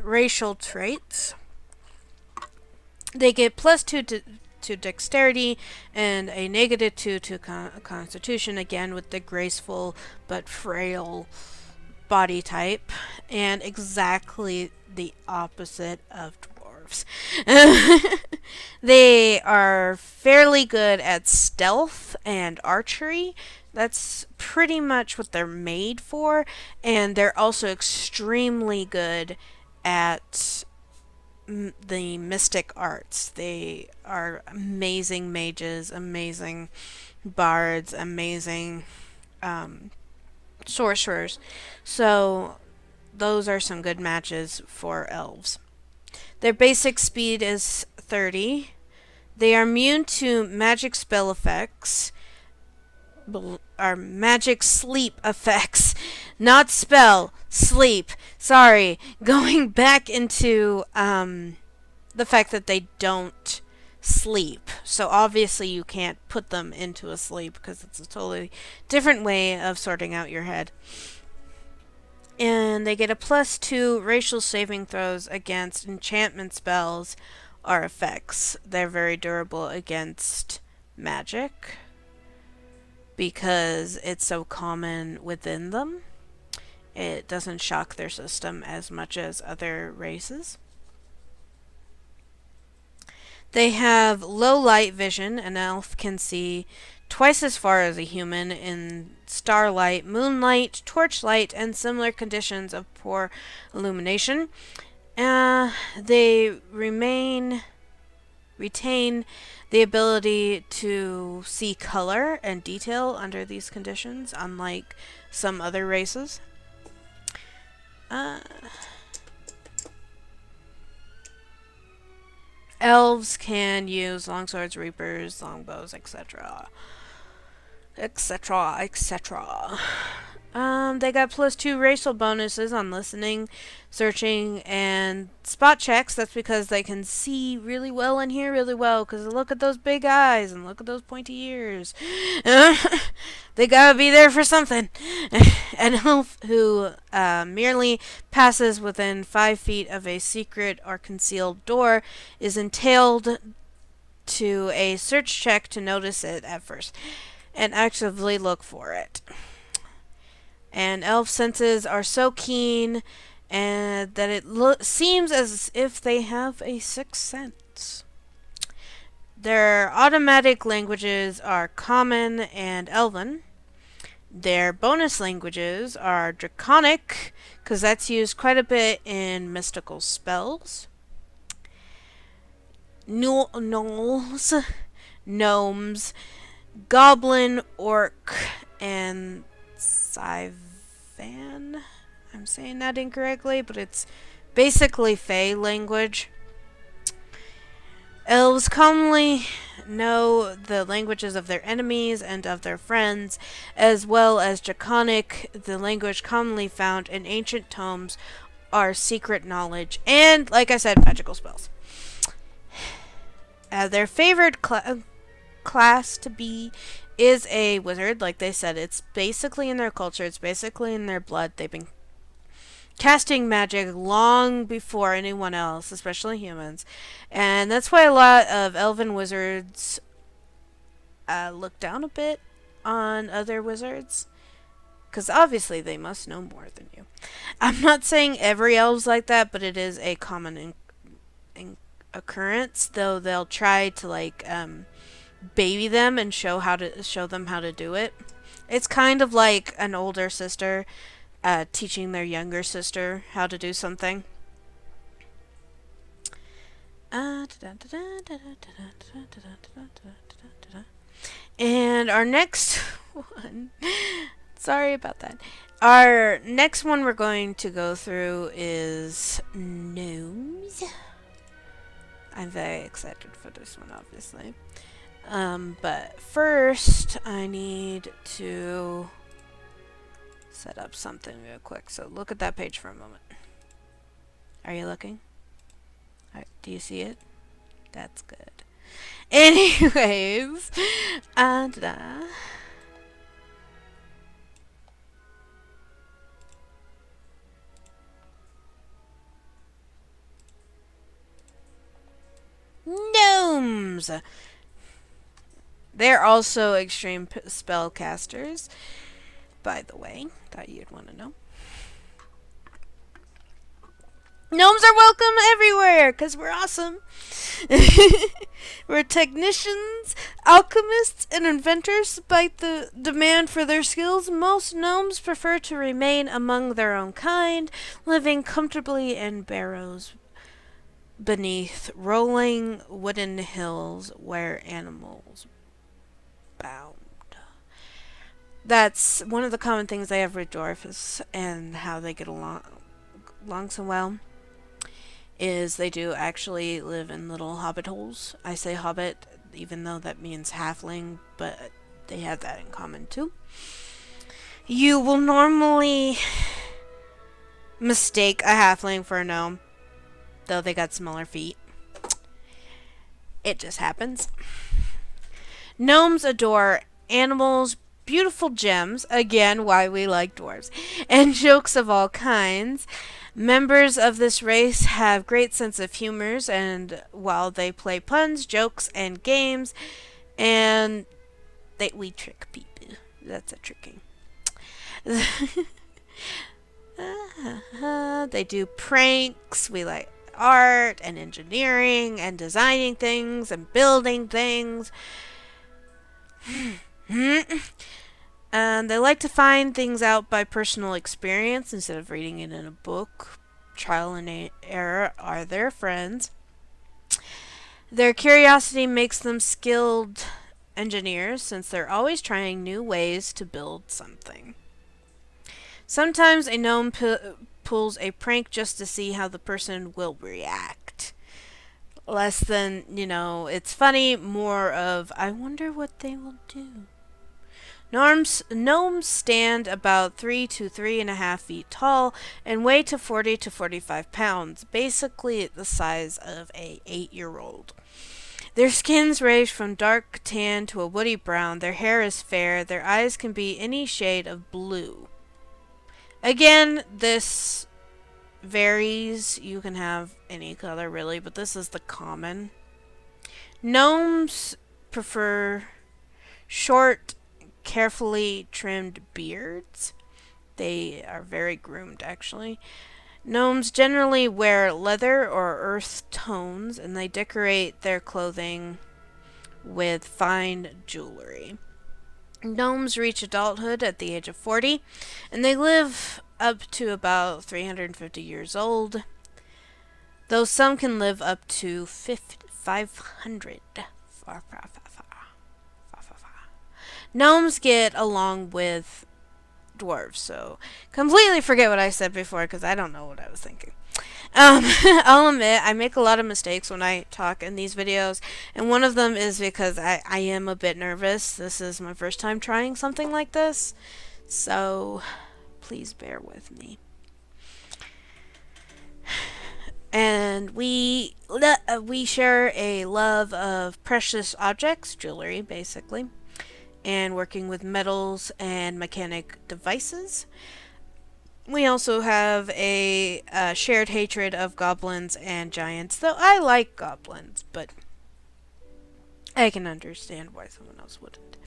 racial traits. They get +2 to dexterity and a -2 to constitution, again with the graceful but frail body type, and exactly the opposite of dwarves. They are fairly good at stealth and archery. That's pretty much what they're made for, and they're also extremely good at the mystic arts. They are amazing mages, amazing bards, amazing sorcerers. So those are some good matches for elves. Their basic speed is 30. They are immune to magic spell effects, or magic sleep effects, not spell, sleep. Sorry, going back into the fact that they don't sleep. So obviously you can't put them into a sleep because it's a totally different way of sorting out your head. And they get a +2 racial saving throws against enchantment spells or effects. They're very durable against magic because it's so common within them. It doesn't shock their system as much as other races. They have low light vision. An elf can see twice as far as a human in starlight, moonlight, torchlight, and similar conditions of poor illumination. They retain the ability to see color and detail under these conditions, unlike some other races. Uh, Elves can use longswords, reapers, longbows, etc. etc. etc. They got +2 racial bonuses on listening, searching, and spot checks. That's because they can see really well and hear really well. Because look at those big eyes and look at those pointy ears. They gotta be there for something. An elf who merely passes within 5 feet of a secret or concealed door is entailed to a search check to notice it at first and actively look for it. And elf senses are so keen and that it seems as if they have a sixth sense. Their automatic languages are Common and Elven. Their bonus languages are Draconic, because that's used quite a bit in mystical spells. Gnolls, Gnomes, Goblin, Orc, and Sivan. I'm saying that incorrectly, but it's basically Fey language. Elves commonly know the languages of their enemies and of their friends, as well as Draconic, the language commonly found in ancient tomes, are secret knowledge, and, like I said, magical spells. Their favorite class to be is a wizard. Like they said, it's basically in their culture, it's basically in their blood. They've been casting magic long before anyone else, especially humans. And that's why a lot of elven wizards look down a bit on other wizards. Because obviously they must know more than you. I'm not saying every elf's like that, but it is a common occurrence. Though they'll try to baby them and show them how to do it. It's kind of like an older sister teaching their younger sister how to do something. And our next one, sorry about that. Our next one we're going to go through is gnomes. I'm very excited for this one, obviously. But first, I need to set up something real quick. So look at that page for a moment. Are you looking? Do you see it? That's good. Anyways, gnomes. They're also extreme spellcasters, by the way. Thought you'd want to know. Gnomes are welcome everywhere, because we're awesome. We're technicians, alchemists, and inventors. Despite the demand for their skills, most gnomes prefer to remain among their own kind, living comfortably in barrows beneath rolling wooden hills where animals bound. That's one of the common things they have with dwarfs and how they get along so well. Is they do actually live in little hobbit holes. I say hobbit even though that means halfling, but they have that in common too. You will normally mistake a halfling for a gnome, though they got smaller feet. It just happens. Gnomes adore animals, beautiful gems, again, why we like dwarves, and jokes of all kinds. Members of this race have great sense of humors, and while they play puns, jokes, and games, and we trick people. That's a tricking. They do pranks. We like art and engineering and designing things and building things. And they like to find things out by personal experience instead of reading it in a book. Trial and error are their friends. Their curiosity makes them skilled engineers since they're always trying new ways to build something. Sometimes a gnome pulls a prank just to see how the person will react. Less than, it's funny, more of, I wonder what they will do. Gnomes stand about 3 to 3.5 feet tall and weigh to 40 to 45 pounds, basically the size of a 8-year-old. Their skins range from dark tan to a woody brown. Their hair is fair. Their eyes can be any shade of blue. Again, this varies. You can have any color really, but this is the common. Gnomes prefer short, carefully trimmed beards. They are very groomed, actually. Gnomes generally wear leather or earth tones, and they decorate their clothing with fine jewelry. Gnomes reach adulthood at the age of 40, and they live up to about 350 years old, though some can live up to 500. Gnomes get along with dwarves, so completely forget what I said before because I don't know what I was thinking. I'll admit I make a lot of mistakes when I talk in these videos, and one of them is because I am a bit nervous. This is my first time trying something like this, so please bear with me. And we share a love of precious objects, jewelry basically, and working with metals and mechanic devices. We also have a shared hatred of goblins and giants, though I like goblins, but I can understand why someone else wouldn't.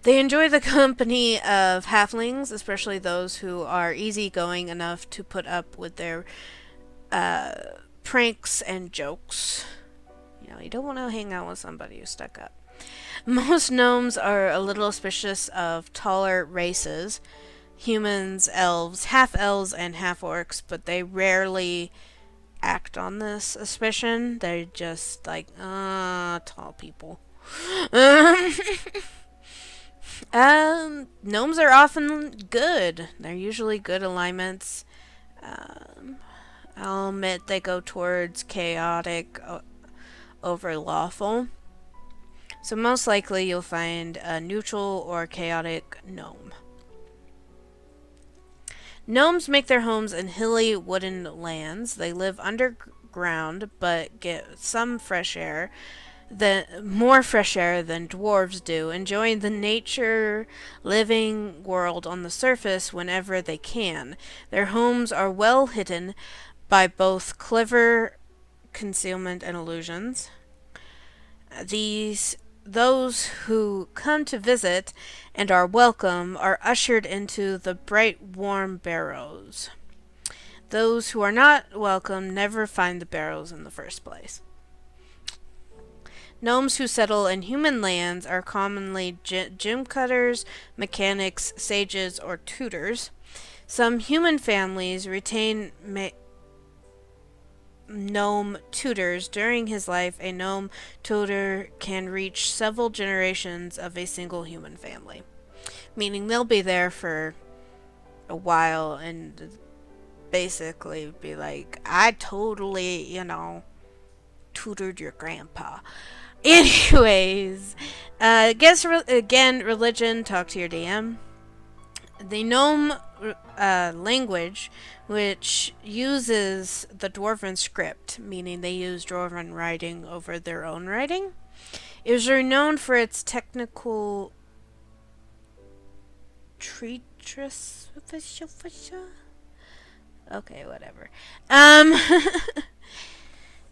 They enjoy the company of halflings, especially those who are easygoing enough to put up with their pranks and jokes. You don't want to hang out with somebody who's stuck up. Most gnomes are a little suspicious of taller races, humans, elves, half elves, and half orcs, but they rarely act on this suspicion. They're just like, tall people. Gnomes are often good. They're usually good alignments. I'll admit they go towards chaotic over lawful. So most likely you'll find a neutral or chaotic gnome. Gnomes make their homes in hilly wooden lands. They live underground but get some fresh air, more fresh air than dwarves do, enjoying the nature living world on the surface whenever they can. Their homes are well hidden by both clever concealment and illusions. Those who come to visit and are welcome are ushered into the bright, warm barrows. Those who are not welcome never find the barrows in the first place. Gnomes who settle in human lands are commonly gem cutters, mechanics, sages, or tutors. Some human families retain gnome tutors. During his life, a gnome tutor can reach several generations of a single human family, meaning they'll be there for a while and basically be like, I totally, tutored your grandpa. Anyways, again, religion, talk to your DM. The gnome language, which uses the dwarven script, meaning they use dwarven writing over their own writing, is renowned for its technical treacherous. Okay, whatever. Um,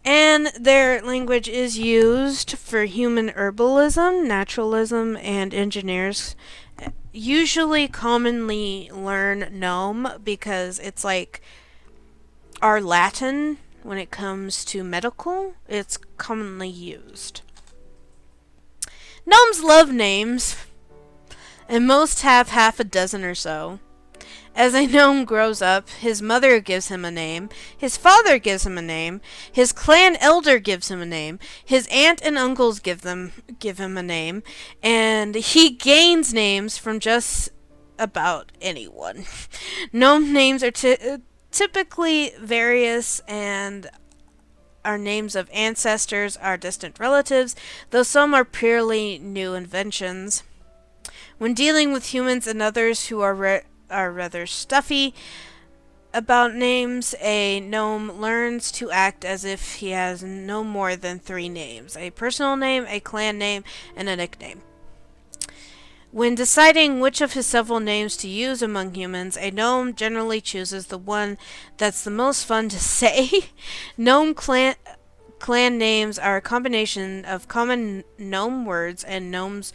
and their language is used for human herbalism, naturalism, and engineers. Usually, commonly learn gnome because it's like our Latin when it comes to medical. It's commonly used. Gnomes love names, and most have half a dozen or so. As a gnome grows up, his mother gives him a name, his father gives him a name, his clan elder gives him a name, his aunt and uncles give him a name, and he gains names from just about anyone. Gnome names are typically various and are names of ancestors, our distant relatives, though some are purely new inventions. When dealing with humans and others who are rather stuffy about names, a gnome learns to act as if he has no more than three names: a personal name, a clan name, and a nickname. When deciding which of his several names to use among humans, a gnome generally chooses the one that's the most fun to say. Gnome clan names are a combination of common gnome words, and gnomes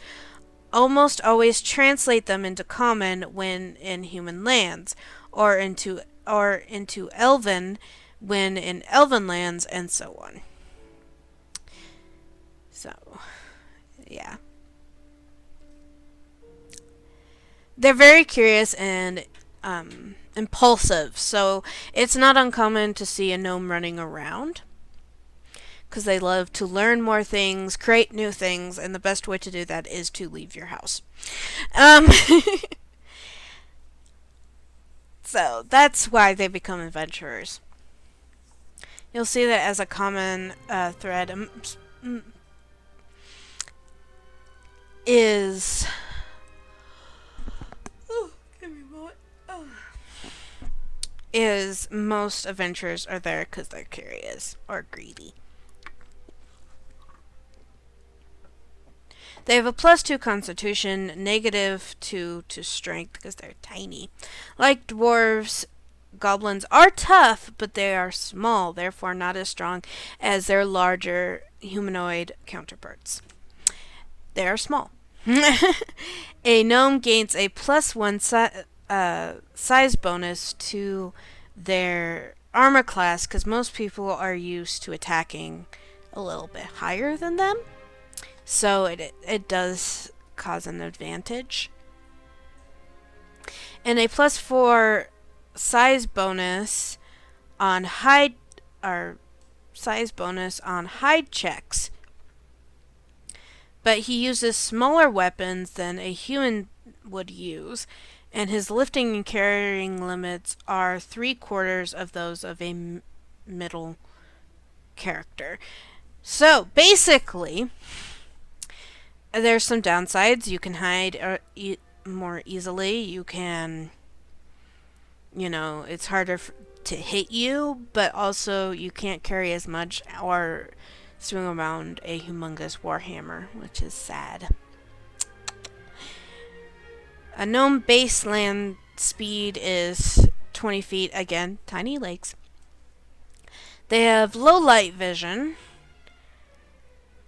almost always translate them into common when in human lands, or into elven when in elven lands, and so on. So, yeah. They're very curious and impulsive, so it's not uncommon to see a gnome running around because they love to learn more things, create new things, and the best way to do that is to leave your house. Um, so that's why they become adventurers. You'll see that as a common thread is. Oh, give me a moment. Oh. Is most adventurers are there because they're curious or greedy. They have a +2 constitution, -2 to strength because they're tiny. Like dwarves, goblins are tough, but they are small, therefore not as strong as their larger humanoid counterparts. They are small. A gnome gains a +1 size bonus to their armor class because most people are used to attacking a little bit higher than them. So it does cause an advantage. And a +4 size bonus on hide checks. But he uses smaller weapons than a human would use, and his lifting and carrying limits are 3/4 of those of a middle character. So basically, there's some downsides. You can hide more easily. You can, it's harder to hit you, but also you can't carry as much or swing around a humongous warhammer, which is sad. A gnome base land speed is 20 feet. Again, tiny legs. They have low light vision.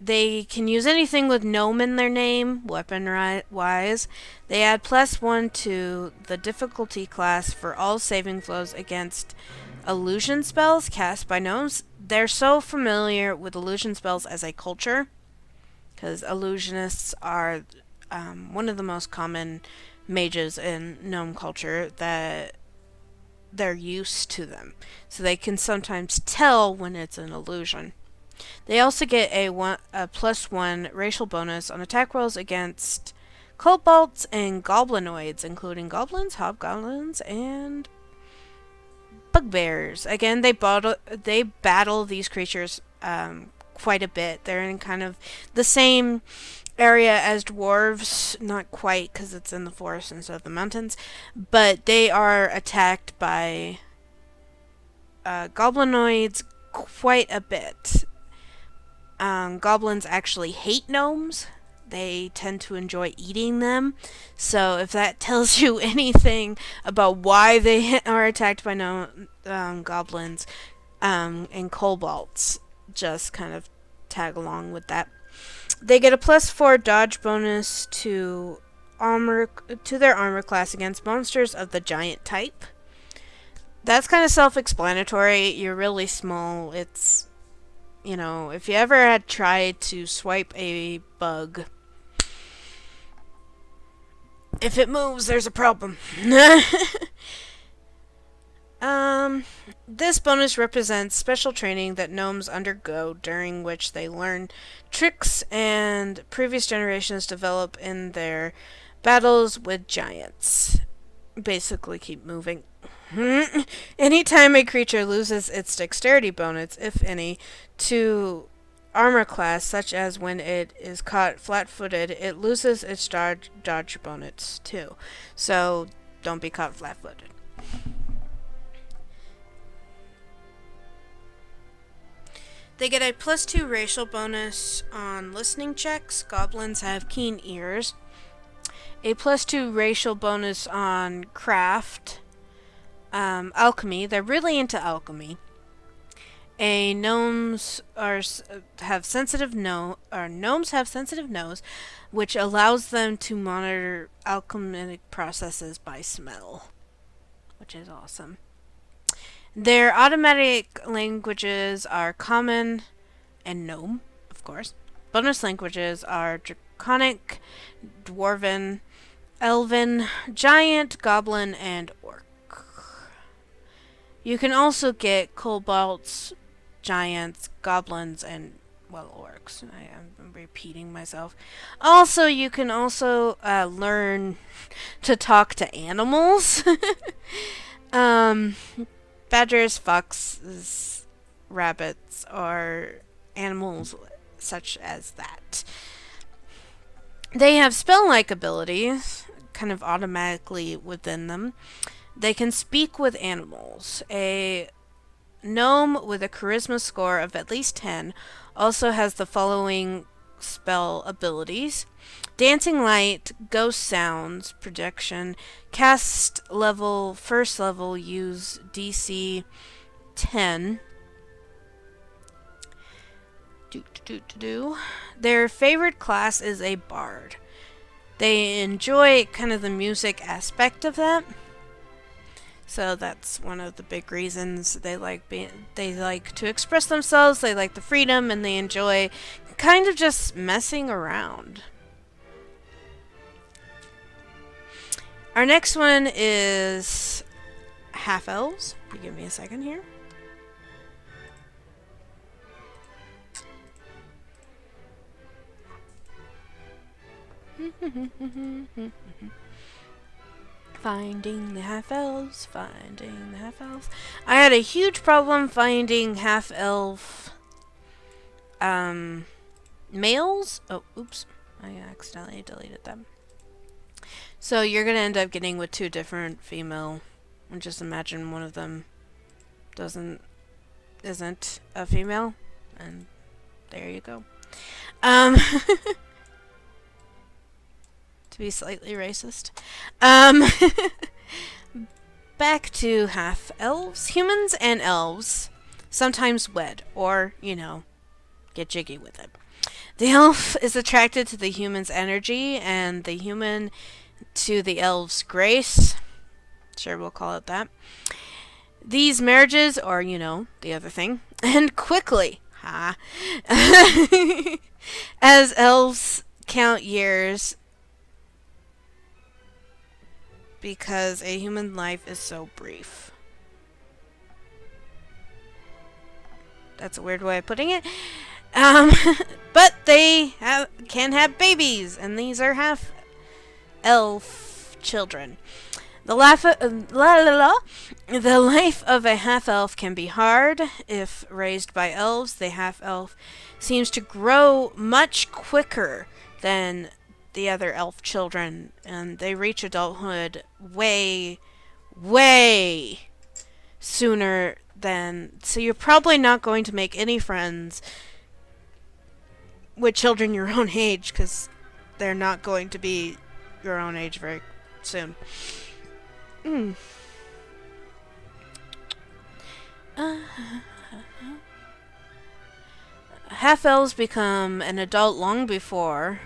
They can use anything with gnome in their name, weapon-wise. They add +1 to the difficulty class for all saving throws against illusion spells cast by gnomes. They're so familiar with illusion spells as a culture, because illusionists are one of the most common mages in gnome culture, that they're used to them. So they can sometimes tell when it's an illusion. They also get a +1 racial bonus on attack rolls against kobolds and goblinoids, including goblins, hobgoblins, and bugbears. Again, they battle these creatures quite a bit. They're in kind of the same area as dwarves, not quite because it's in the forest instead of the mountains, but they are attacked by goblinoids quite a bit. Goblins actually hate gnomes. They tend to enjoy eating them. So if that tells you anything about why they are attacked by goblins and kobolds, just kind of tag along with that. They get a +4 dodge bonus to their armor class against monsters of the giant type. That's kind of self-explanatory. You're really small. It's, if you ever had tried to swipe a bug, if it moves, there's a problem. This bonus represents special training that gnomes undergo, during which they learn tricks and previous generations develop in their battles with giants. Basically, keep moving. Anytime a creature loses its dexterity bonus, if any, to armor class, such as when it is caught flat-footed, it loses its dodge bonus too. So don't be caught flat-footed. They get a +2 racial bonus on listening checks. Goblins have keen ears. A +2 racial bonus on craft. Alchemy. They're really into alchemy. Gnomes have sensitive nose, which allows them to monitor alchemic processes by smell, which is awesome. Their automatic languages are Common and Gnome, of course. Bonus languages are Draconic, Dwarven, Elven, Giant, Goblin, and Orc. You can also get kobolds, giants, goblins, and, orcs. I'm repeating myself. Also, you can also learn to talk to animals. Badgers, foxes, rabbits, or animals such as that. They have spell-like abilities, kind of automatically within them. They can speak with animals. A gnome with a charisma score of at least 10 also has the following spell abilities: Dancing Light, Ghost Sounds, Projection, Cast level, first level, use DC 10. Their favorite class is a bard. They enjoy kind of the music aspect of that. So that's one of the big reasons they like to express themselves, they like the freedom, and they enjoy kind of just messing around. Our next one is half-elves. Give me a second here. Finding the half-elves, finding the half-elves. I had a huge problem finding half-elf males. Oh, oops. I accidentally deleted them. So you're going to end up getting with 2 different female. And just imagine one of them isn't a female. And there you go. To be slightly racist. Back to half-elves. Humans and elves sometimes wed, or, get jiggy with it. The elf is attracted to the human's energy, and the human to the elf's grace. Sure, we'll call it that. These marriages, or, the other thing, end quickly. As elves count years, because a human life is so brief. That's a weird way of putting it. But they can have babies, and these are half-elf children. The The life of a half elf can be hard if raised by elves. The half elf seems to grow much quicker than the other elf children, and they reach adulthood way sooner than. So you're probably not going to make any friends with children your own age because they're not going to be your own age very soon. Mm. Uh, Half elves become an adult long before,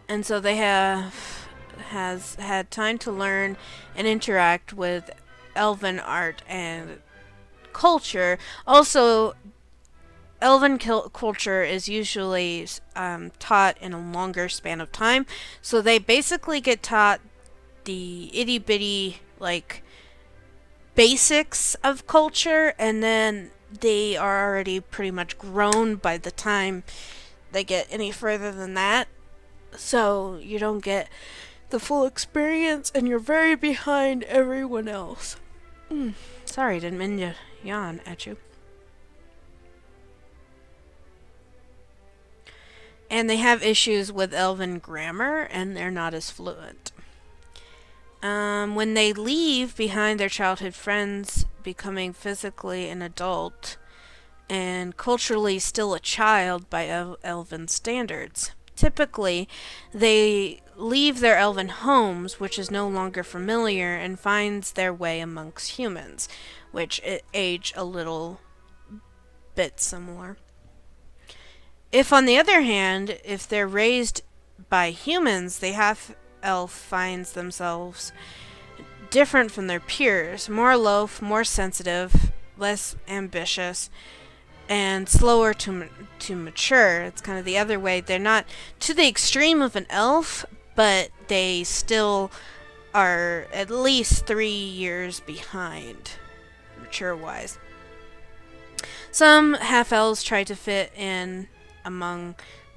and so they has had time to learn and interact with elven art and culture. Also, elven culture is usually taught in a longer span of time, so they basically get taught the itty bitty like basics of culture, and then they are already pretty much grown by the time they get any further than that. So you don't get the full experience, and you're very behind everyone else. Sorry, didn't mean to yawn at you. And they have issues with elven grammar, and they're not as fluent. When they leave behind their childhood friends, becoming physically an adult and culturally still a child by elven standards. Typically, they leave their elven homes, which is no longer familiar, and finds their way amongst humans, which age a little bit similar. If, on the other hand, if they're raised by humans, the half elf finds themselves different from their peers, more aloof, more sensitive, less ambitious, and slower to mature. It's kind of the other way. They're not to the extreme of an elf, but they still are at least 3 years behind, mature wise. Some half elves try to fit in among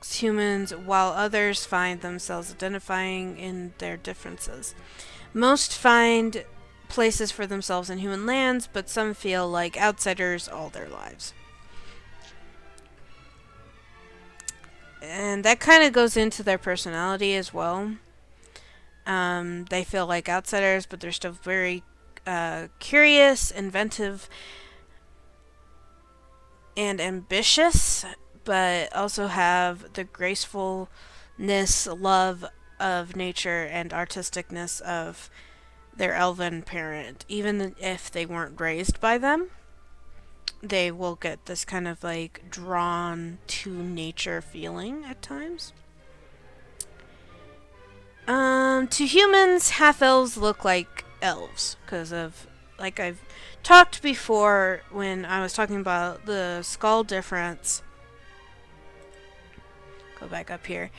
humans, while others find themselves identifying in their differences. Most find places for themselves in human lands, but some feel like outsiders all their lives. And that kind of goes into their personality as well. They feel like outsiders, but they're still very curious, inventive, and ambitious, but also have the gracefulness, love of nature, and artisticness of their elven parent. Even if they weren't raised by them, they will get this kind of like drawn to nature feeling at times. To humans, half elves look like elves because of, like I've talked before when I was talking about the skull difference. Go back up here.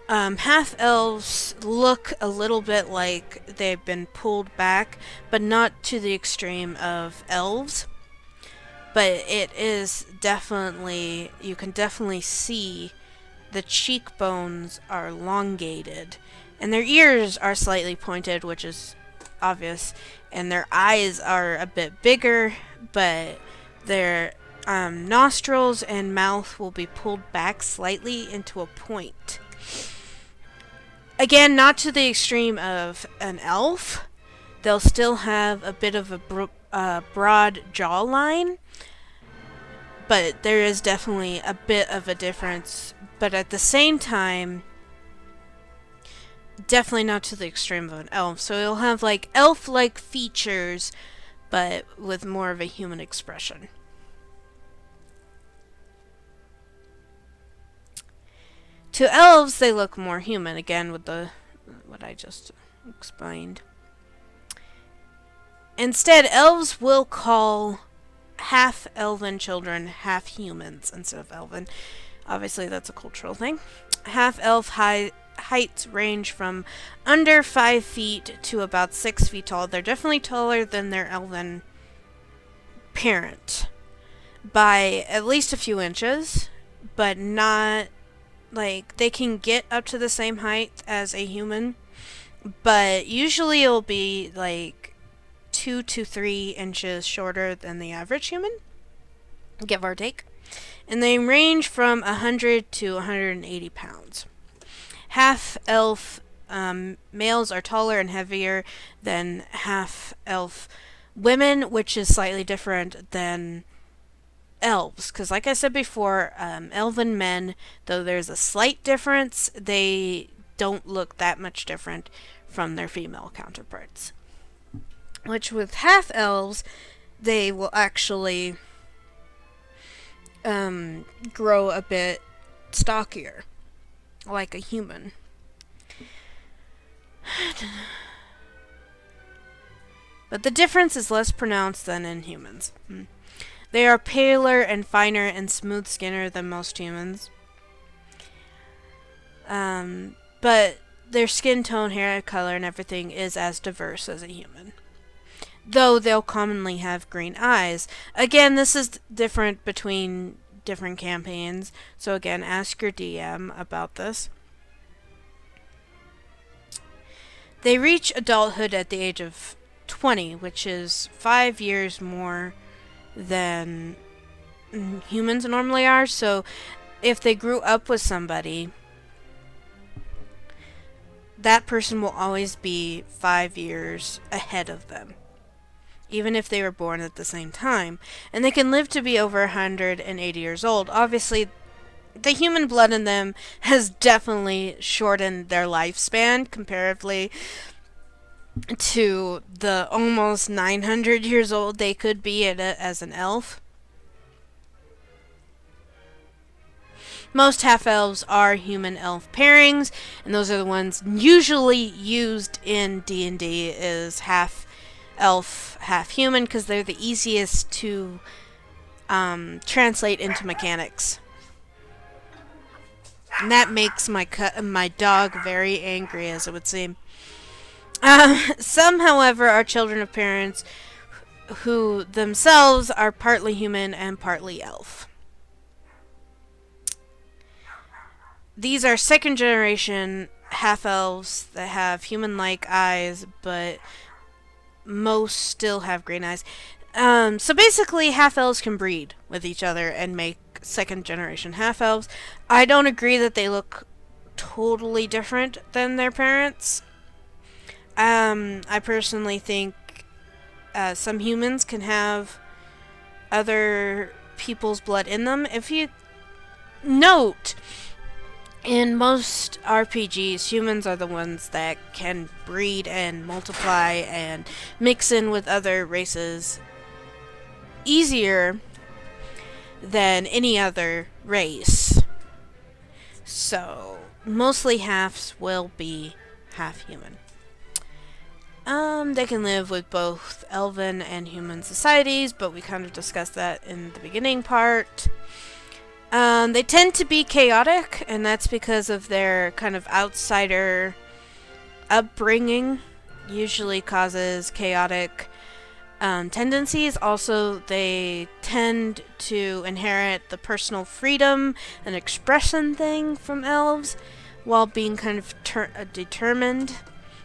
Half elves look a little bit like they've been pulled back, but not to the extreme of elves. But it is definitely, you can definitely see the cheekbones are elongated, and their ears are slightly pointed, which is obvious, and their eyes are a bit bigger, but their nostrils and mouth will be pulled back slightly into a point. Again, not to the extreme of an elf. They'll still have a bit of a broad jawline, but there is definitely a bit of a difference. But at the same time, definitely not to the extreme of an elf. So you'll have like elf-like features, but with more of a human expression. To elves, they look more human, again with the what I just explained. Instead, elves will call half elven children half humans instead of elven. Obviously, that's a cultural thing. Half elf heights range from under 5 feet to about 6 feet tall. They're definitely taller than their elven parent by at least a few inches, but not like they can get up to the same height as a human, but usually it'll be like 2 to 3 inches shorter than the average human, give or take. And they range from 100 to 180 pounds. Half elf males are taller and heavier than half elf women, which is slightly different than elves. Because, like I said before, elven men, though there's a slight difference, they don't look that much different from their female counterparts. Which, with half elves, they will actually grow a bit stockier, like a human. But the difference is less pronounced than in humans. They are paler and finer and smooth skinner than most humans. But their skin tone, hair color, and everything is as diverse as a human. Though they'll commonly have green eyes. Again, this is different between different campaigns. So again, ask your DM about this. They reach adulthood at the age of 20, which is 5 years more than humans normally are. So if they grew up with somebody, that person will always be 5 years ahead of them, even if they were born at the same time. And they can live to be over 180 years old. Obviously, the human blood in them has definitely shortened their lifespan comparatively to the almost 900 years old they could be as an elf. Most half-elves are human-elf pairings, and those are the ones usually used in D&D is half-elf, half-human, because they're the easiest to translate into mechanics. And that makes my dog very angry, as it would seem. Some, however, are children of parents who themselves are partly human and partly elf. These are second generation half-elves that have human-like eyes, but most still have green eyes. So basically, half-elves can breed with each other and make second generation half-elves. I don't agree that they look totally different than their parents. I personally think some humans can have other people's blood in them. If you note, in most RPGs, humans are the ones that can breed and multiply and mix in with other races easier than any other race. So, mostly halves will be half human. They can live with both elven and human societies, but we kind of discussed that in the beginning part. They tend to be chaotic, and that's because of their kind of outsider upbringing. Usually causes chaotic tendencies. Also, they tend to inherit the personal freedom and expression thing from elves, while being kind of determined.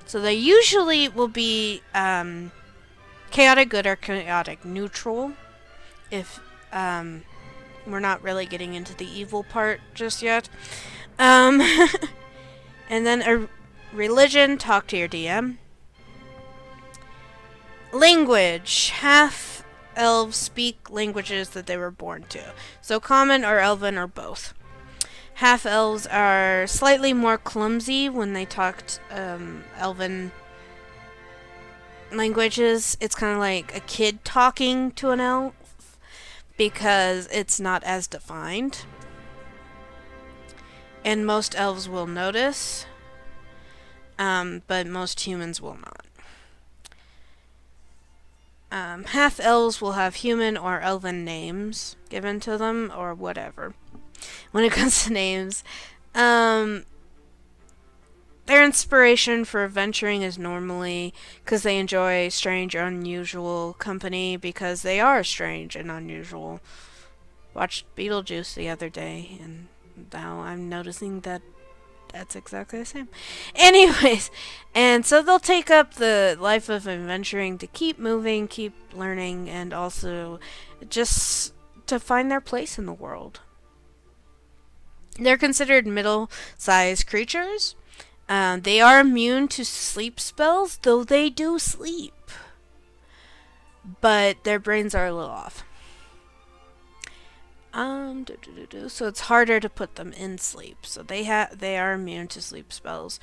So they usually will be chaotic good or chaotic neutral, if we're not really getting into the evil part just yet. And then a religion, talk to your DM. Language. Half elves speak languages that they were born to. So common or elven or both. Half elves are slightly more clumsy when they talked elven languages. It's kind of like a kid talking to an elf because it's not as defined. And most elves will notice, but most humans will not. Half elves will have human or elven names given to them, or whatever. When it comes to names, their inspiration for adventuring is normally because they enjoy strange or unusual company, because they are strange and unusual. Watched Beetlejuice the other day, and now I'm noticing that That's exactly the same. Anyways, and so they'll take up the life of adventuring to keep moving, keep learning, and also just to find their place in the world. They're considered middle sized creatures. They are immune to sleep spells, though they do sleep, but their brains are a little off. So it's harder to put them in sleep. So they are immune to sleep spells.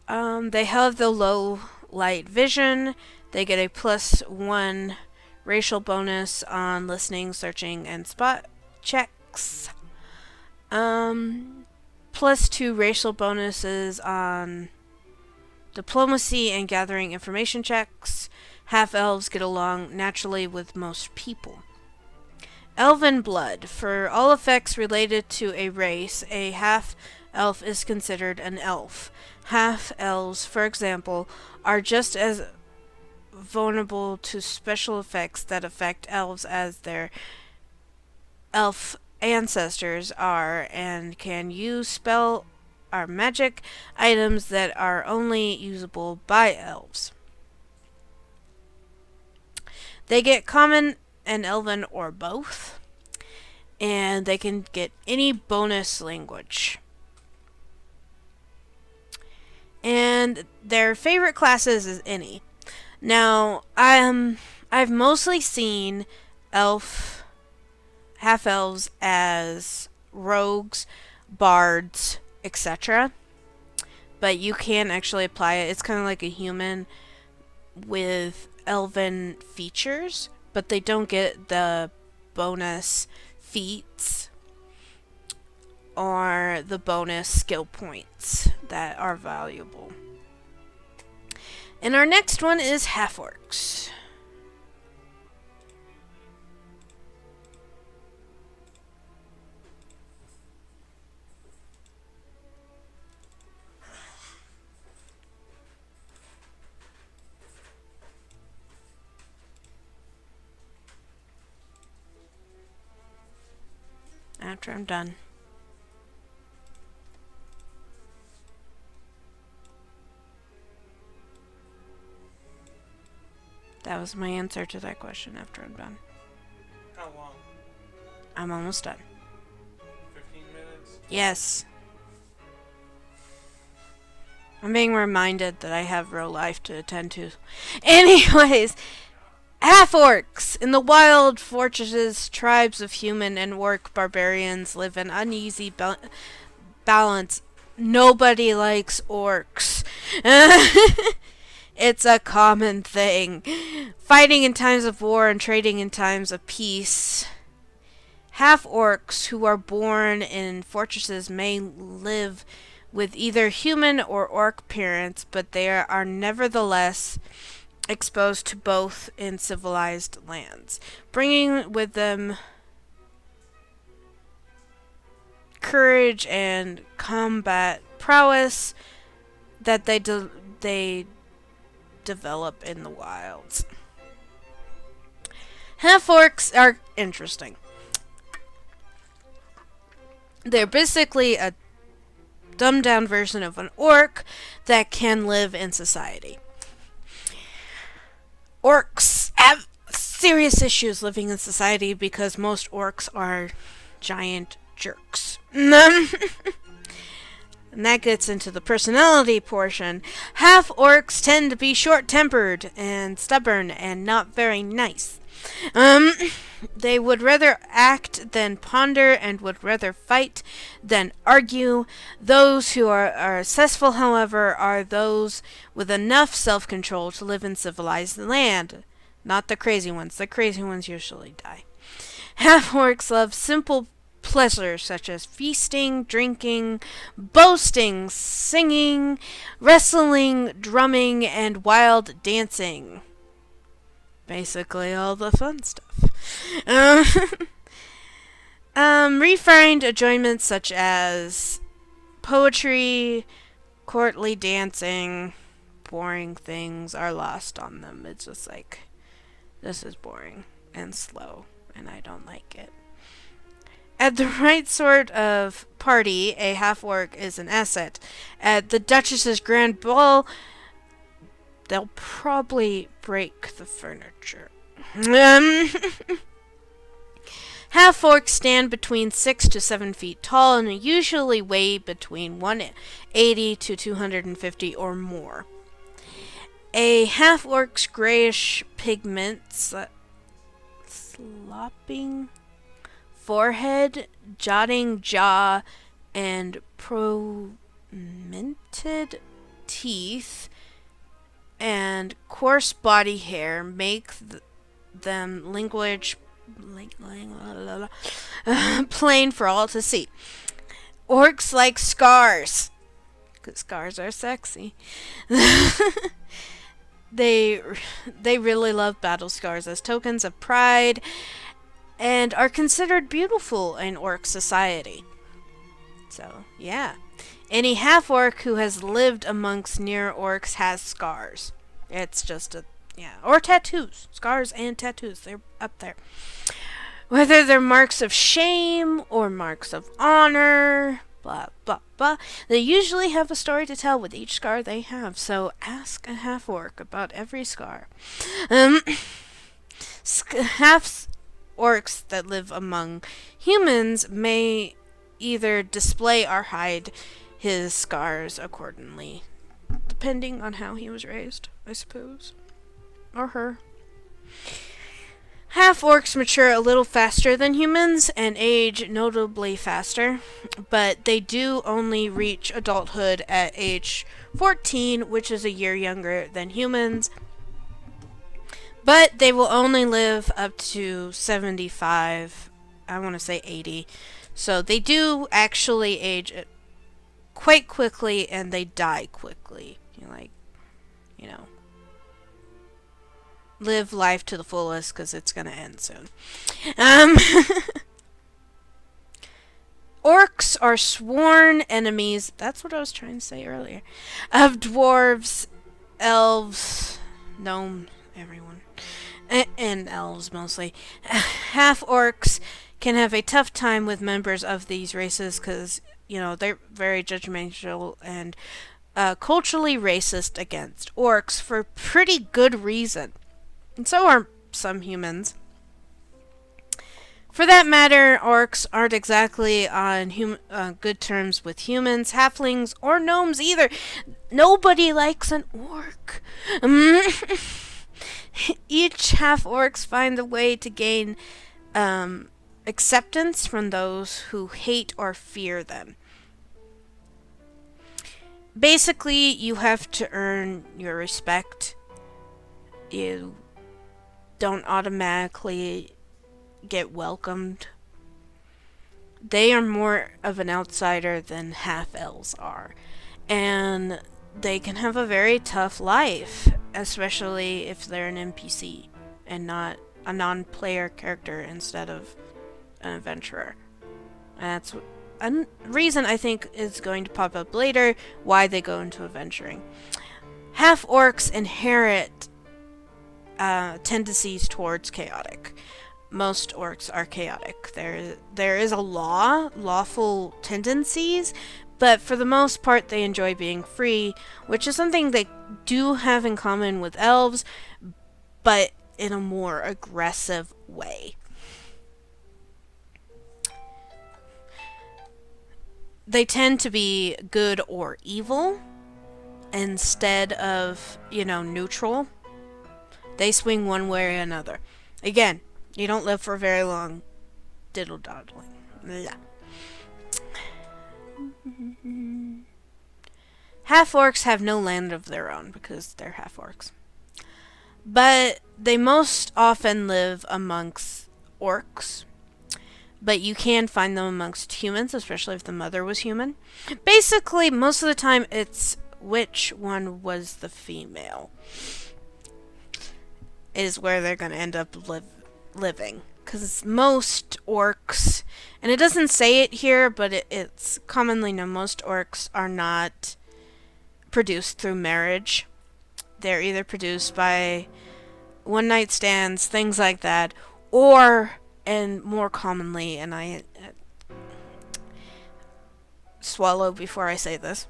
They have the low light vision. They get a +1 racial bonus on listening, searching, and spot checks. +2 racial bonuses on diplomacy and gathering information checks. Half elves get along naturally with most people. Elven blood. For all effects related to a race, a half elf is considered an elf. Half elves, for example, are just as vulnerable to special effects that affect elves as their elf ancestors are, and can use spell or magic items that are only usable by elves. They get common and elven or both, and they can get any bonus language. And their favorite classes is any. Now, I've mostly seen elf half elves as rogues, bards, etc. But you can actually apply it. It's kind of like a human with elven features, but they don't get the bonus feats or the bonus skill points that are valuable. And our next one is half orcs. After I'm done. That was my answer to that question after I'm done.
How long?
I'm almost done.
15 minutes?
Yes. I'm being reminded that I have real life to attend to. Anyways, half orcs. In the wild fortresses, tribes of human and orc barbarians live in uneasy balance. Nobody likes orcs. It's a common thing. Fighting in times of war and trading in times of peace. Half orcs who are born in fortresses may live with either human or orc parents, but they are nevertheless exposed to both in civilized lands, bringing with them courage and combat prowess that they develop in the wilds. Half orcs are interesting. They're basically a dumbed down version of an orc that can live in society. Orcs have serious issues living in society because most orcs are giant jerks. And that gets into the personality portion. Half orcs tend to be short tempered and stubborn and not very nice. They would rather act than ponder and would rather fight than argue. Those who are successful, however, are those with enough self control to live in civilized land. Not the crazy ones. The crazy ones usually die. Half orcs love simple pleasures such as feasting, drinking, boasting, singing, wrestling, drumming, and wild dancing. Basically all the fun stuff. Refined enjoyments such as poetry, courtly dancing, boring things are lost on them. It's just like, this is boring and slow, and I don't like it. At the right sort of party, a half orc is an asset. At the Duchess's grand ball, they'll probably break the furniture. Um, Half orcs stand between 6 to 7 feet tall and usually weigh between 180 to 250 or more. A half orc's grayish pigments, slopping forehead, jutting jaw, and prominent teeth and coarse body hair make them language plain for all to see. Orcs like scars, because scars are sexy. they they really love battle scars as tokens of pride and are considered beautiful in orc society. So, yeah. Any half orc who has lived amongst near orcs has scars. It's just a, yeah. Or tattoos. Scars and tattoos. They're up there. Whether they're marks of shame or marks of honor, blah, blah, blah. They usually have a story to tell with each scar they have. So ask a half orc about every scar. Half orcs that live among humans may either display or hide his scars accordingly, depending on how he was raised, I suppose. Or her. Half orcs mature a little faster than humans and age notably faster, but they do only reach adulthood at age 14, which is a year younger than humans. But they will only live up to 75, I want to say 80. So they do actually age quite quickly and they die quickly. You know, live life to the fullest because it's going to end soon. Um, Orcs are sworn enemies, that's what I was trying to say earlier, of dwarves, elves, gnome, everyone, and elves mostly. Half orcs can have a tough time with members of these races because, they're very judgmental and culturally racist against orcs for pretty good reason. And so are some humans. For that matter, orcs aren't exactly on good terms with humans, halflings, or gnomes either. Nobody likes an orc. Each half orcs find a way to gain acceptance from those who hate or fear them. Basically, you have to earn your respect. You don't automatically get welcomed. They are more of an outsider than half elves are. And they can have a very tough life, especially if they're an NPC and not a non-player character instead of an adventurer. And that's a reason I think is going to pop up later why they go into adventuring. Half orcs inherit tendencies towards chaotic. Most orcs are chaotic. There is a lawful tendencies, but for the most part they enjoy being free, which is something they do have in common with elves, but in a more aggressive way. They tend to be good or evil instead of, neutral. They swing one way or another. Again, you don't live for very long. Diddle-doddling. Half-orcs have no land of their own because they're half-orcs. But they most often live amongst orcs. But you can find them amongst humans, especially if the mother was human. Basically, most of the time, it's which one was the female is where they're going to end up living. Because most orcs, and it doesn't say it here, but it's commonly known, most orcs are not produced through marriage. They're either produced by one-night stands, things like that, or, and more commonly, and swallow before I say this.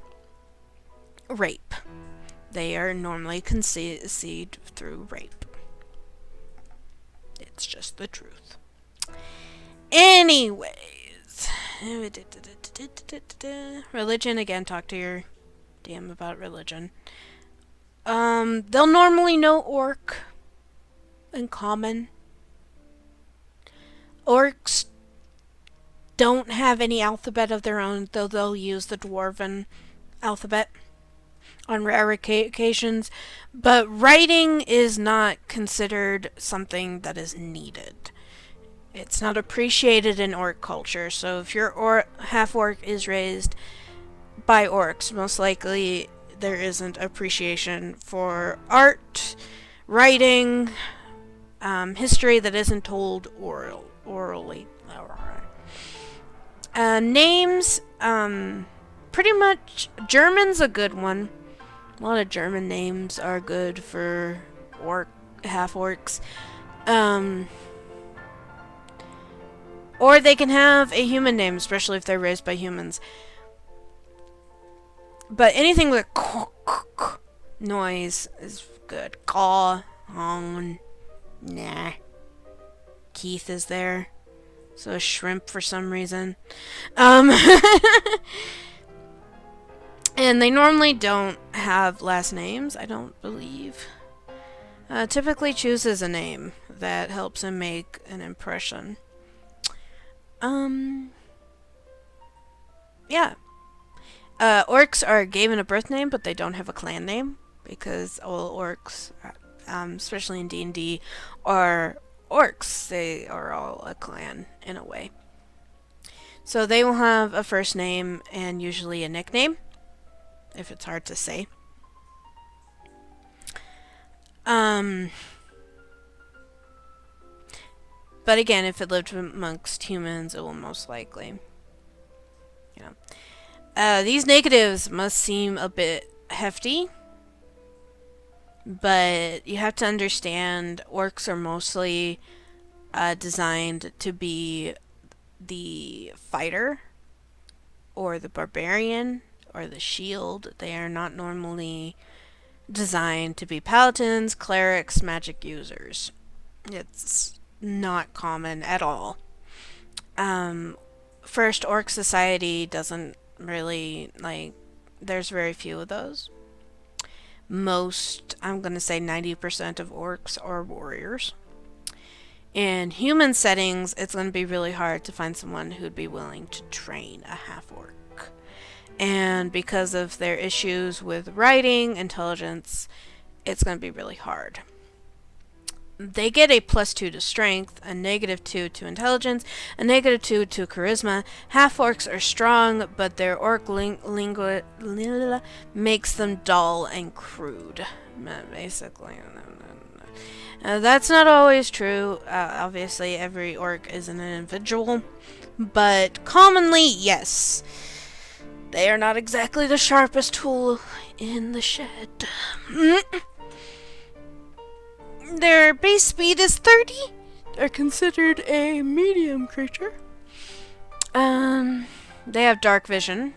Rape. They are normally conceived through rape. It's just the truth. Anyways. Religion, again, talk to your DM about religion. They'll normally know Orc in common. Orcs don't have any alphabet of their own, though they'll use the Dwarven alphabet on rare occasions. But writing is not considered something that is needed. It's not appreciated in Orc culture, so if your half-Orc is raised by Orcs, most likely there isn't appreciation for art, writing, history that isn't told orally. Names, pretty much German's a good one. A lot of German names are good for half-orcs. Or they can have a human name, especially if they're raised by humans. But anything with noise is good. Caw, hon, nah. Keith is there. So a shrimp for some reason. And they normally don't have last names, I don't believe. Typically chooses a name that helps him make an impression. Yeah. Orcs are given a birth name, but they don't have a clan name, because all orcs, especially in D&D, are orcs. They are all a clan, in a way. So they will have a first name and usually a nickname, if it's hard to say. But again, if it lived amongst humans, it will most likely, these negatives must seem a bit hefty, but you have to understand orcs are mostly designed to be the fighter or the barbarian or the shield. They are not normally designed to be paladins, clerics, magic users. It's not common at all. First, orc society doesn't really, there's very few of those. Most, I'm going to say 90% of orcs are warriors. In human settings, it's going to be really hard to find someone who'd be willing to train a half-orc. And because of their issues with writing, intelligence, it's going to be really hard. They get a +2 to strength, a -2 to intelligence, a -2 to charisma. Half-orcs are strong, but their orc lingua makes them dull and crude. Basically. That's not always true. Obviously, every orc is an individual. But commonly, yes. They are not exactly the sharpest tool in the shed. Their base speed is 30. They're considered a medium creature. They have dark vision.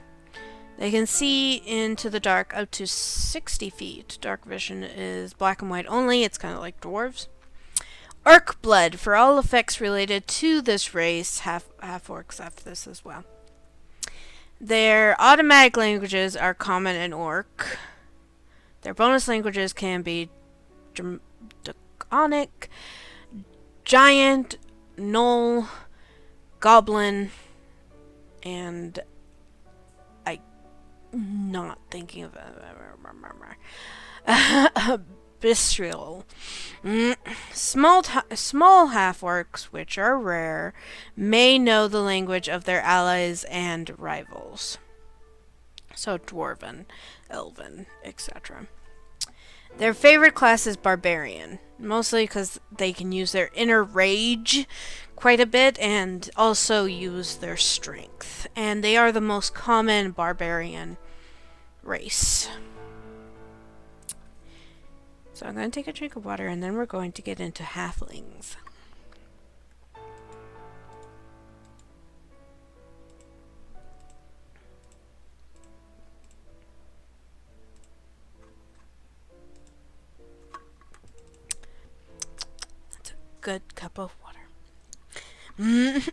They can see into the dark up to 60 feet. Dark vision is black and white only. It's kind of like dwarves. Orc blood. For all effects related to this race, half-orcs have this as well. Their automatic languages are common in orc. Their bonus languages can be Draconic, Giant, Gnoll, Goblin, and I'm not thinking of Bistral. Small half-orcs, which are rare, may know the language of their allies and rivals. So Dwarven, Elven, etc. Their favorite class is Barbarian, mostly because they can use their inner rage quite a bit and also use their strength. And they are the most common Barbarian race. So I'm going to take a drink of water and then we're going to get into halflings. good cup of water. Mm.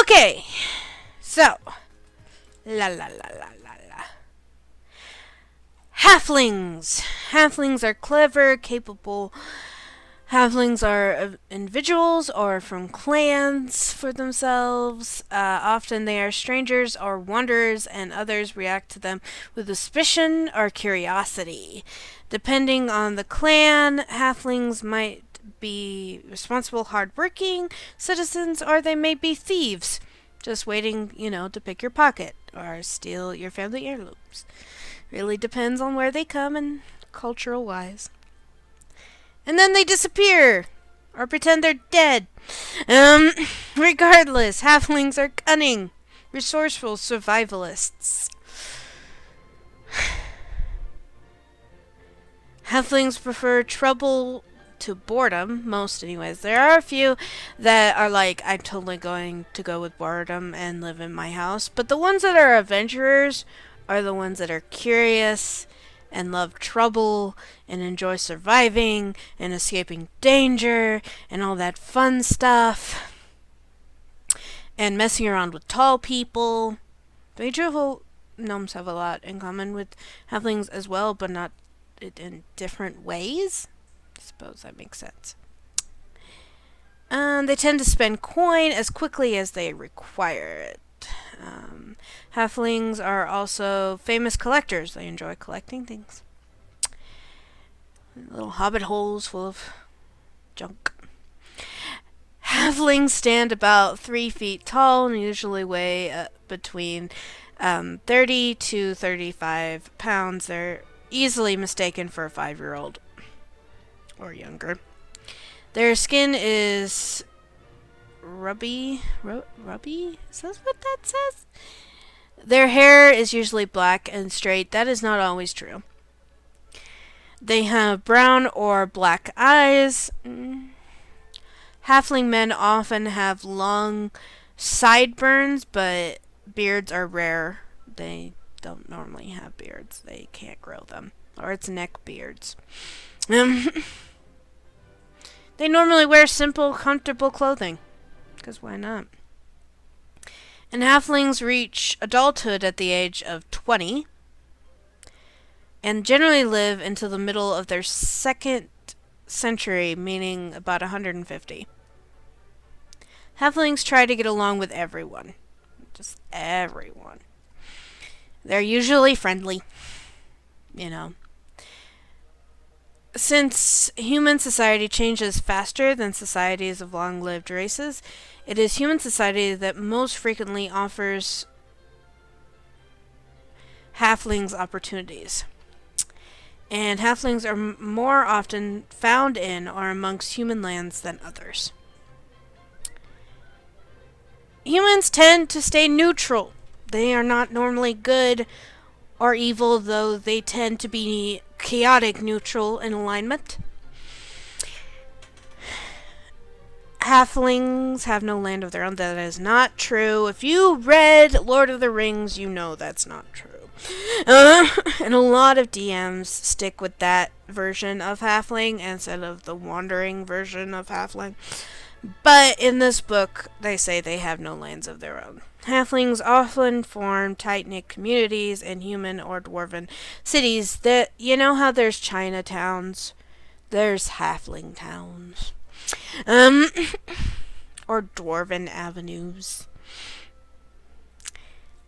Okay, so la la la la la la. Halflings. Halflings are clever, capable. Halflings are individuals or from clans for themselves. Often they are strangers or wanderers, and others react to them with suspicion or curiosity. Depending on the clan, halflings might be responsible, hardworking citizens, or they may be thieves, just waiting, to pick your pocket or steal your family heirlooms. Really depends on where they come and cultural wise. And then they disappear or pretend they're dead. Um, Regardless, halflings are cunning, resourceful survivalists. Halflings prefer trouble to boredom, most anyways. There are a few that are like, I'm totally going to go with boredom and live in my house. But the ones that are adventurers are the ones that are curious and love trouble and enjoy surviving and escaping danger and all that fun stuff and messing around with tall people. Beautiful gnomes have a lot in common with halflings as well, but not in different ways. I suppose that makes sense. They tend to spend coin as quickly as they require it. Halflings are also famous collectors. They enjoy collecting things. Little hobbit holes full of junk. Halflings stand about 3 feet tall and usually weigh between 30 to 35 pounds. They're easily mistaken for a 5-year-old or younger. Their skin is rubby. Rubby? Is that what that says? Their hair is usually black and straight. That is not always true. They have brown or black eyes. Halfling men often have long sideburns, but beards are rare. They don't normally have beards. They can't grow them. Or it's neck beards. They normally wear simple, comfortable clothing. Because why not? And halflings reach adulthood at the age of 20 and generally live until the middle of their second century, meaning about 150. Halflings try to get along with everyone. Just everyone. They're usually friendly. You know. Since human society changes faster than societies of long-lived races, it is human society that most frequently offers halflings opportunities. And halflings are more often found in or amongst human lands than others. Humans tend to stay neutral. They are not normally good or evil, though they tend to be chaotic neutral in alignment. Halflings have no land of their own. That is not true. If you read Lord of the Rings, you know that's not true. And a lot of DMs stick with that version of halfling instead of the wandering version of halfling. But in this book, they say they have no lands of their own. Halflings often form tight-knit communities in human or dwarven cities. That, you know how there's Chinatowns? There's halfling towns. Or dwarven avenues.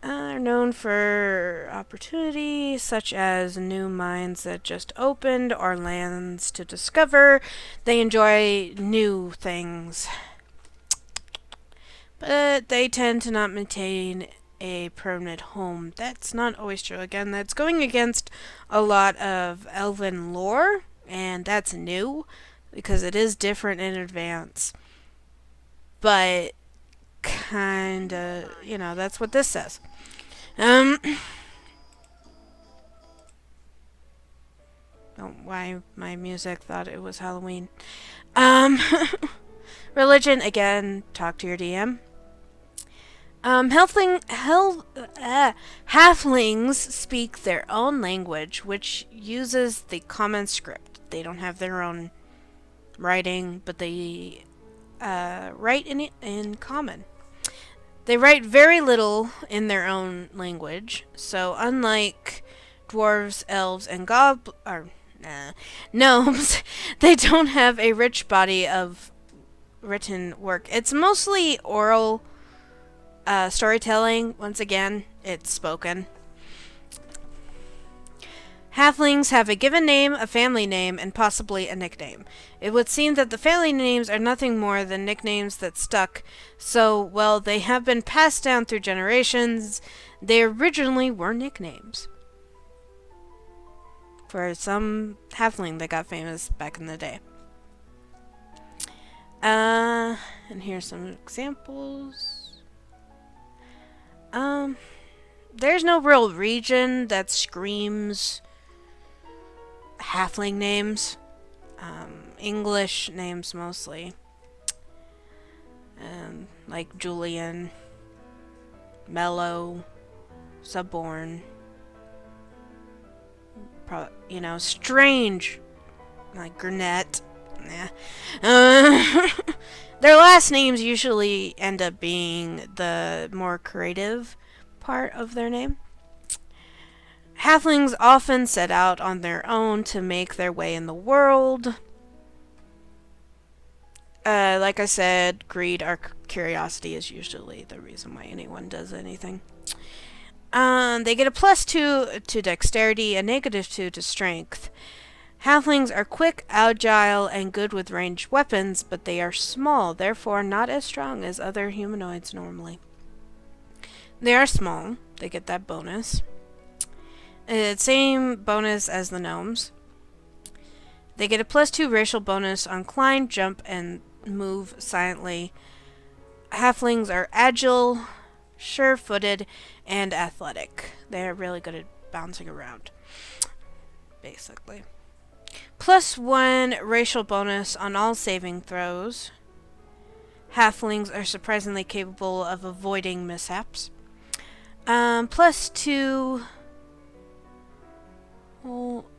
Are known for opportunities such as new mines that just opened or lands to discover. They enjoy new things, but they tend to not maintain a permanent home. That's not always true. Again, that's going against a lot of elven lore, and that's new because it is different in advance. But kinda, that's what this says. Um, oh, why my music thought it was Halloween. Um, religion again. Talk to your DM. Halflings speak their own language, which uses the common script. They don't have their own writing, but they write in common. They write very little in their own language, so unlike dwarves, elves, and gnomes, they don't have a rich body of written work. It's mostly oral storytelling. Once again, it's spoken. Halflings have a given name, a family name, and possibly a nickname. It would seem that the family names are nothing more than nicknames that stuck, so while they have been passed down through generations, they originally were nicknames. For some halfling that got famous back in the day. And here's some examples. There's no real region that screams halfling names. English names mostly. Like Julian, Mellow, Suborn. Strange. Like Gurnett. Nah. Their last names usually end up being the more creative part of their name. Halflings often set out on their own to make their way in the world. Like I said, greed or curiosity is usually the reason why anyone does anything. They get a +2 to dexterity, a -2 to strength. Halflings are quick, agile, and good with ranged weapons, but they are small, therefore not as strong as other humanoids normally. They are small. They get that bonus. Same bonus as the gnomes. They get a +2 racial bonus on climb, jump, and move silently. Halflings are agile, sure-footed, and athletic. They are really good at bouncing around, basically. +1 racial bonus on all saving throws. Halflings are surprisingly capable of avoiding mishaps. +2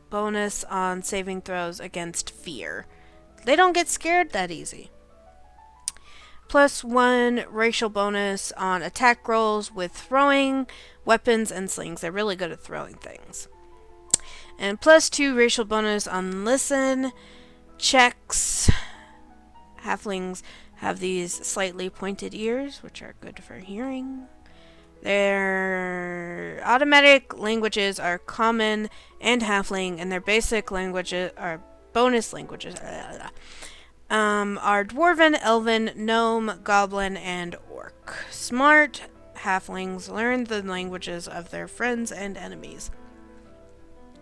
bonus on saving throws against fear. They don't get scared that easy. +1 racial bonus on attack rolls with throwing, weapons, and slings. They're really good at throwing things. And +2 racial bonus on listen, checks. Halflings have these slightly pointed ears, which are good for hearing. Their automatic languages are common and halfling, and their basic languages are bonus languages. Are dwarven, elven, gnome, goblin, and orc. Smart halflings learn the languages of their friends and enemies.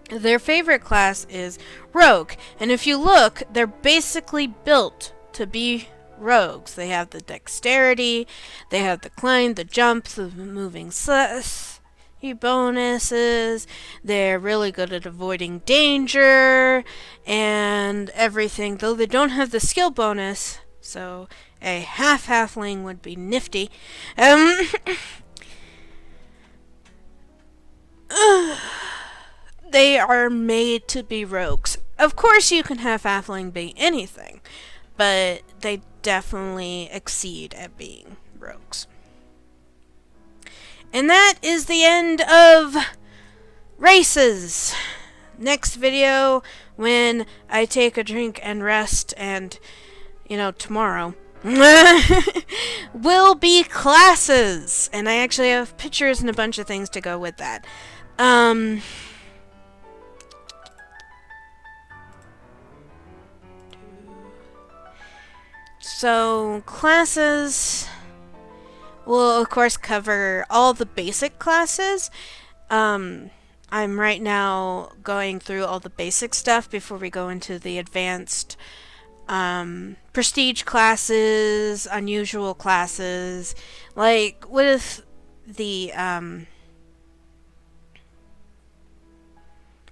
Their favorite class is rogue, and if you look, they're basically built to be rogues. They have the dexterity, they have the climb, the jump, the moving bonuses. They're really good at avoiding danger and everything, though they don't have the skill bonus, so a halfling would be nifty. They are made to be rogues. Of course you can have halfling be anything, but they definitely exceed at being rogues. And that is the end of races. Next video, when I take a drink and rest, and, tomorrow, will be classes. And I actually have pictures and a bunch of things to go with that. Um, so, classes will, of course, cover all the basic classes. Um, I'm right now going through all the basic stuff before we go into the advanced prestige classes, unusual classes. Like with the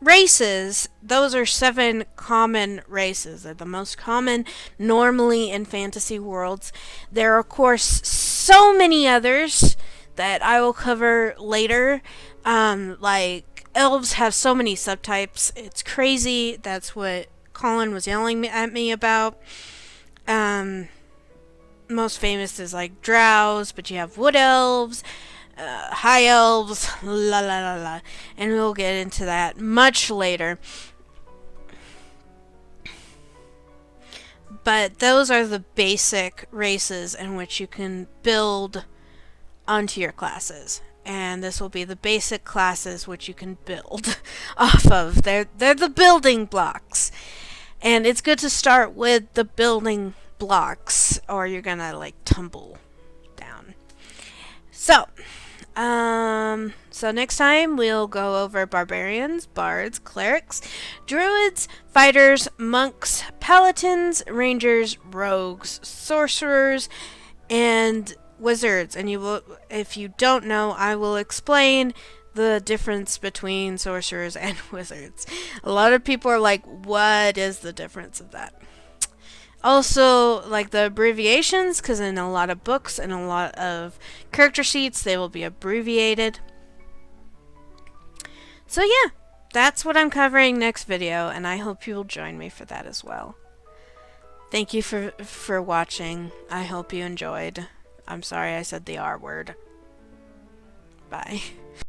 races, those are 7 common races. They're the most common normally in fantasy worlds. There are, of course, so many others that I will cover later. Like, elves have so many subtypes. It's crazy. That's what Colin was yelling at me about. Um, Most famous is like drows, but you have wood elves, high elves, la la la la, and we'll get into that much later. But those are the basic races in which you can build onto your classes. And this will be the basic classes which you can build off of. They're the building blocks. And it's good to start with the building blocks or you're gonna like tumble down. So next time we'll go over barbarians, bards, clerics, druids, fighters, monks, paladins, rangers, rogues, sorcerers, and wizards. And you will, if you don't know, I will explain the difference between sorcerers and wizards. A lot of people are like, what is the difference of that? Also, like the abbreviations, because in a lot of books and a lot of character sheets, they will be abbreviated. So yeah, that's what I'm covering next video, and I hope you will join me for that as well. Thank you for watching. I hope you enjoyed. I'm sorry I said the R word. Bye.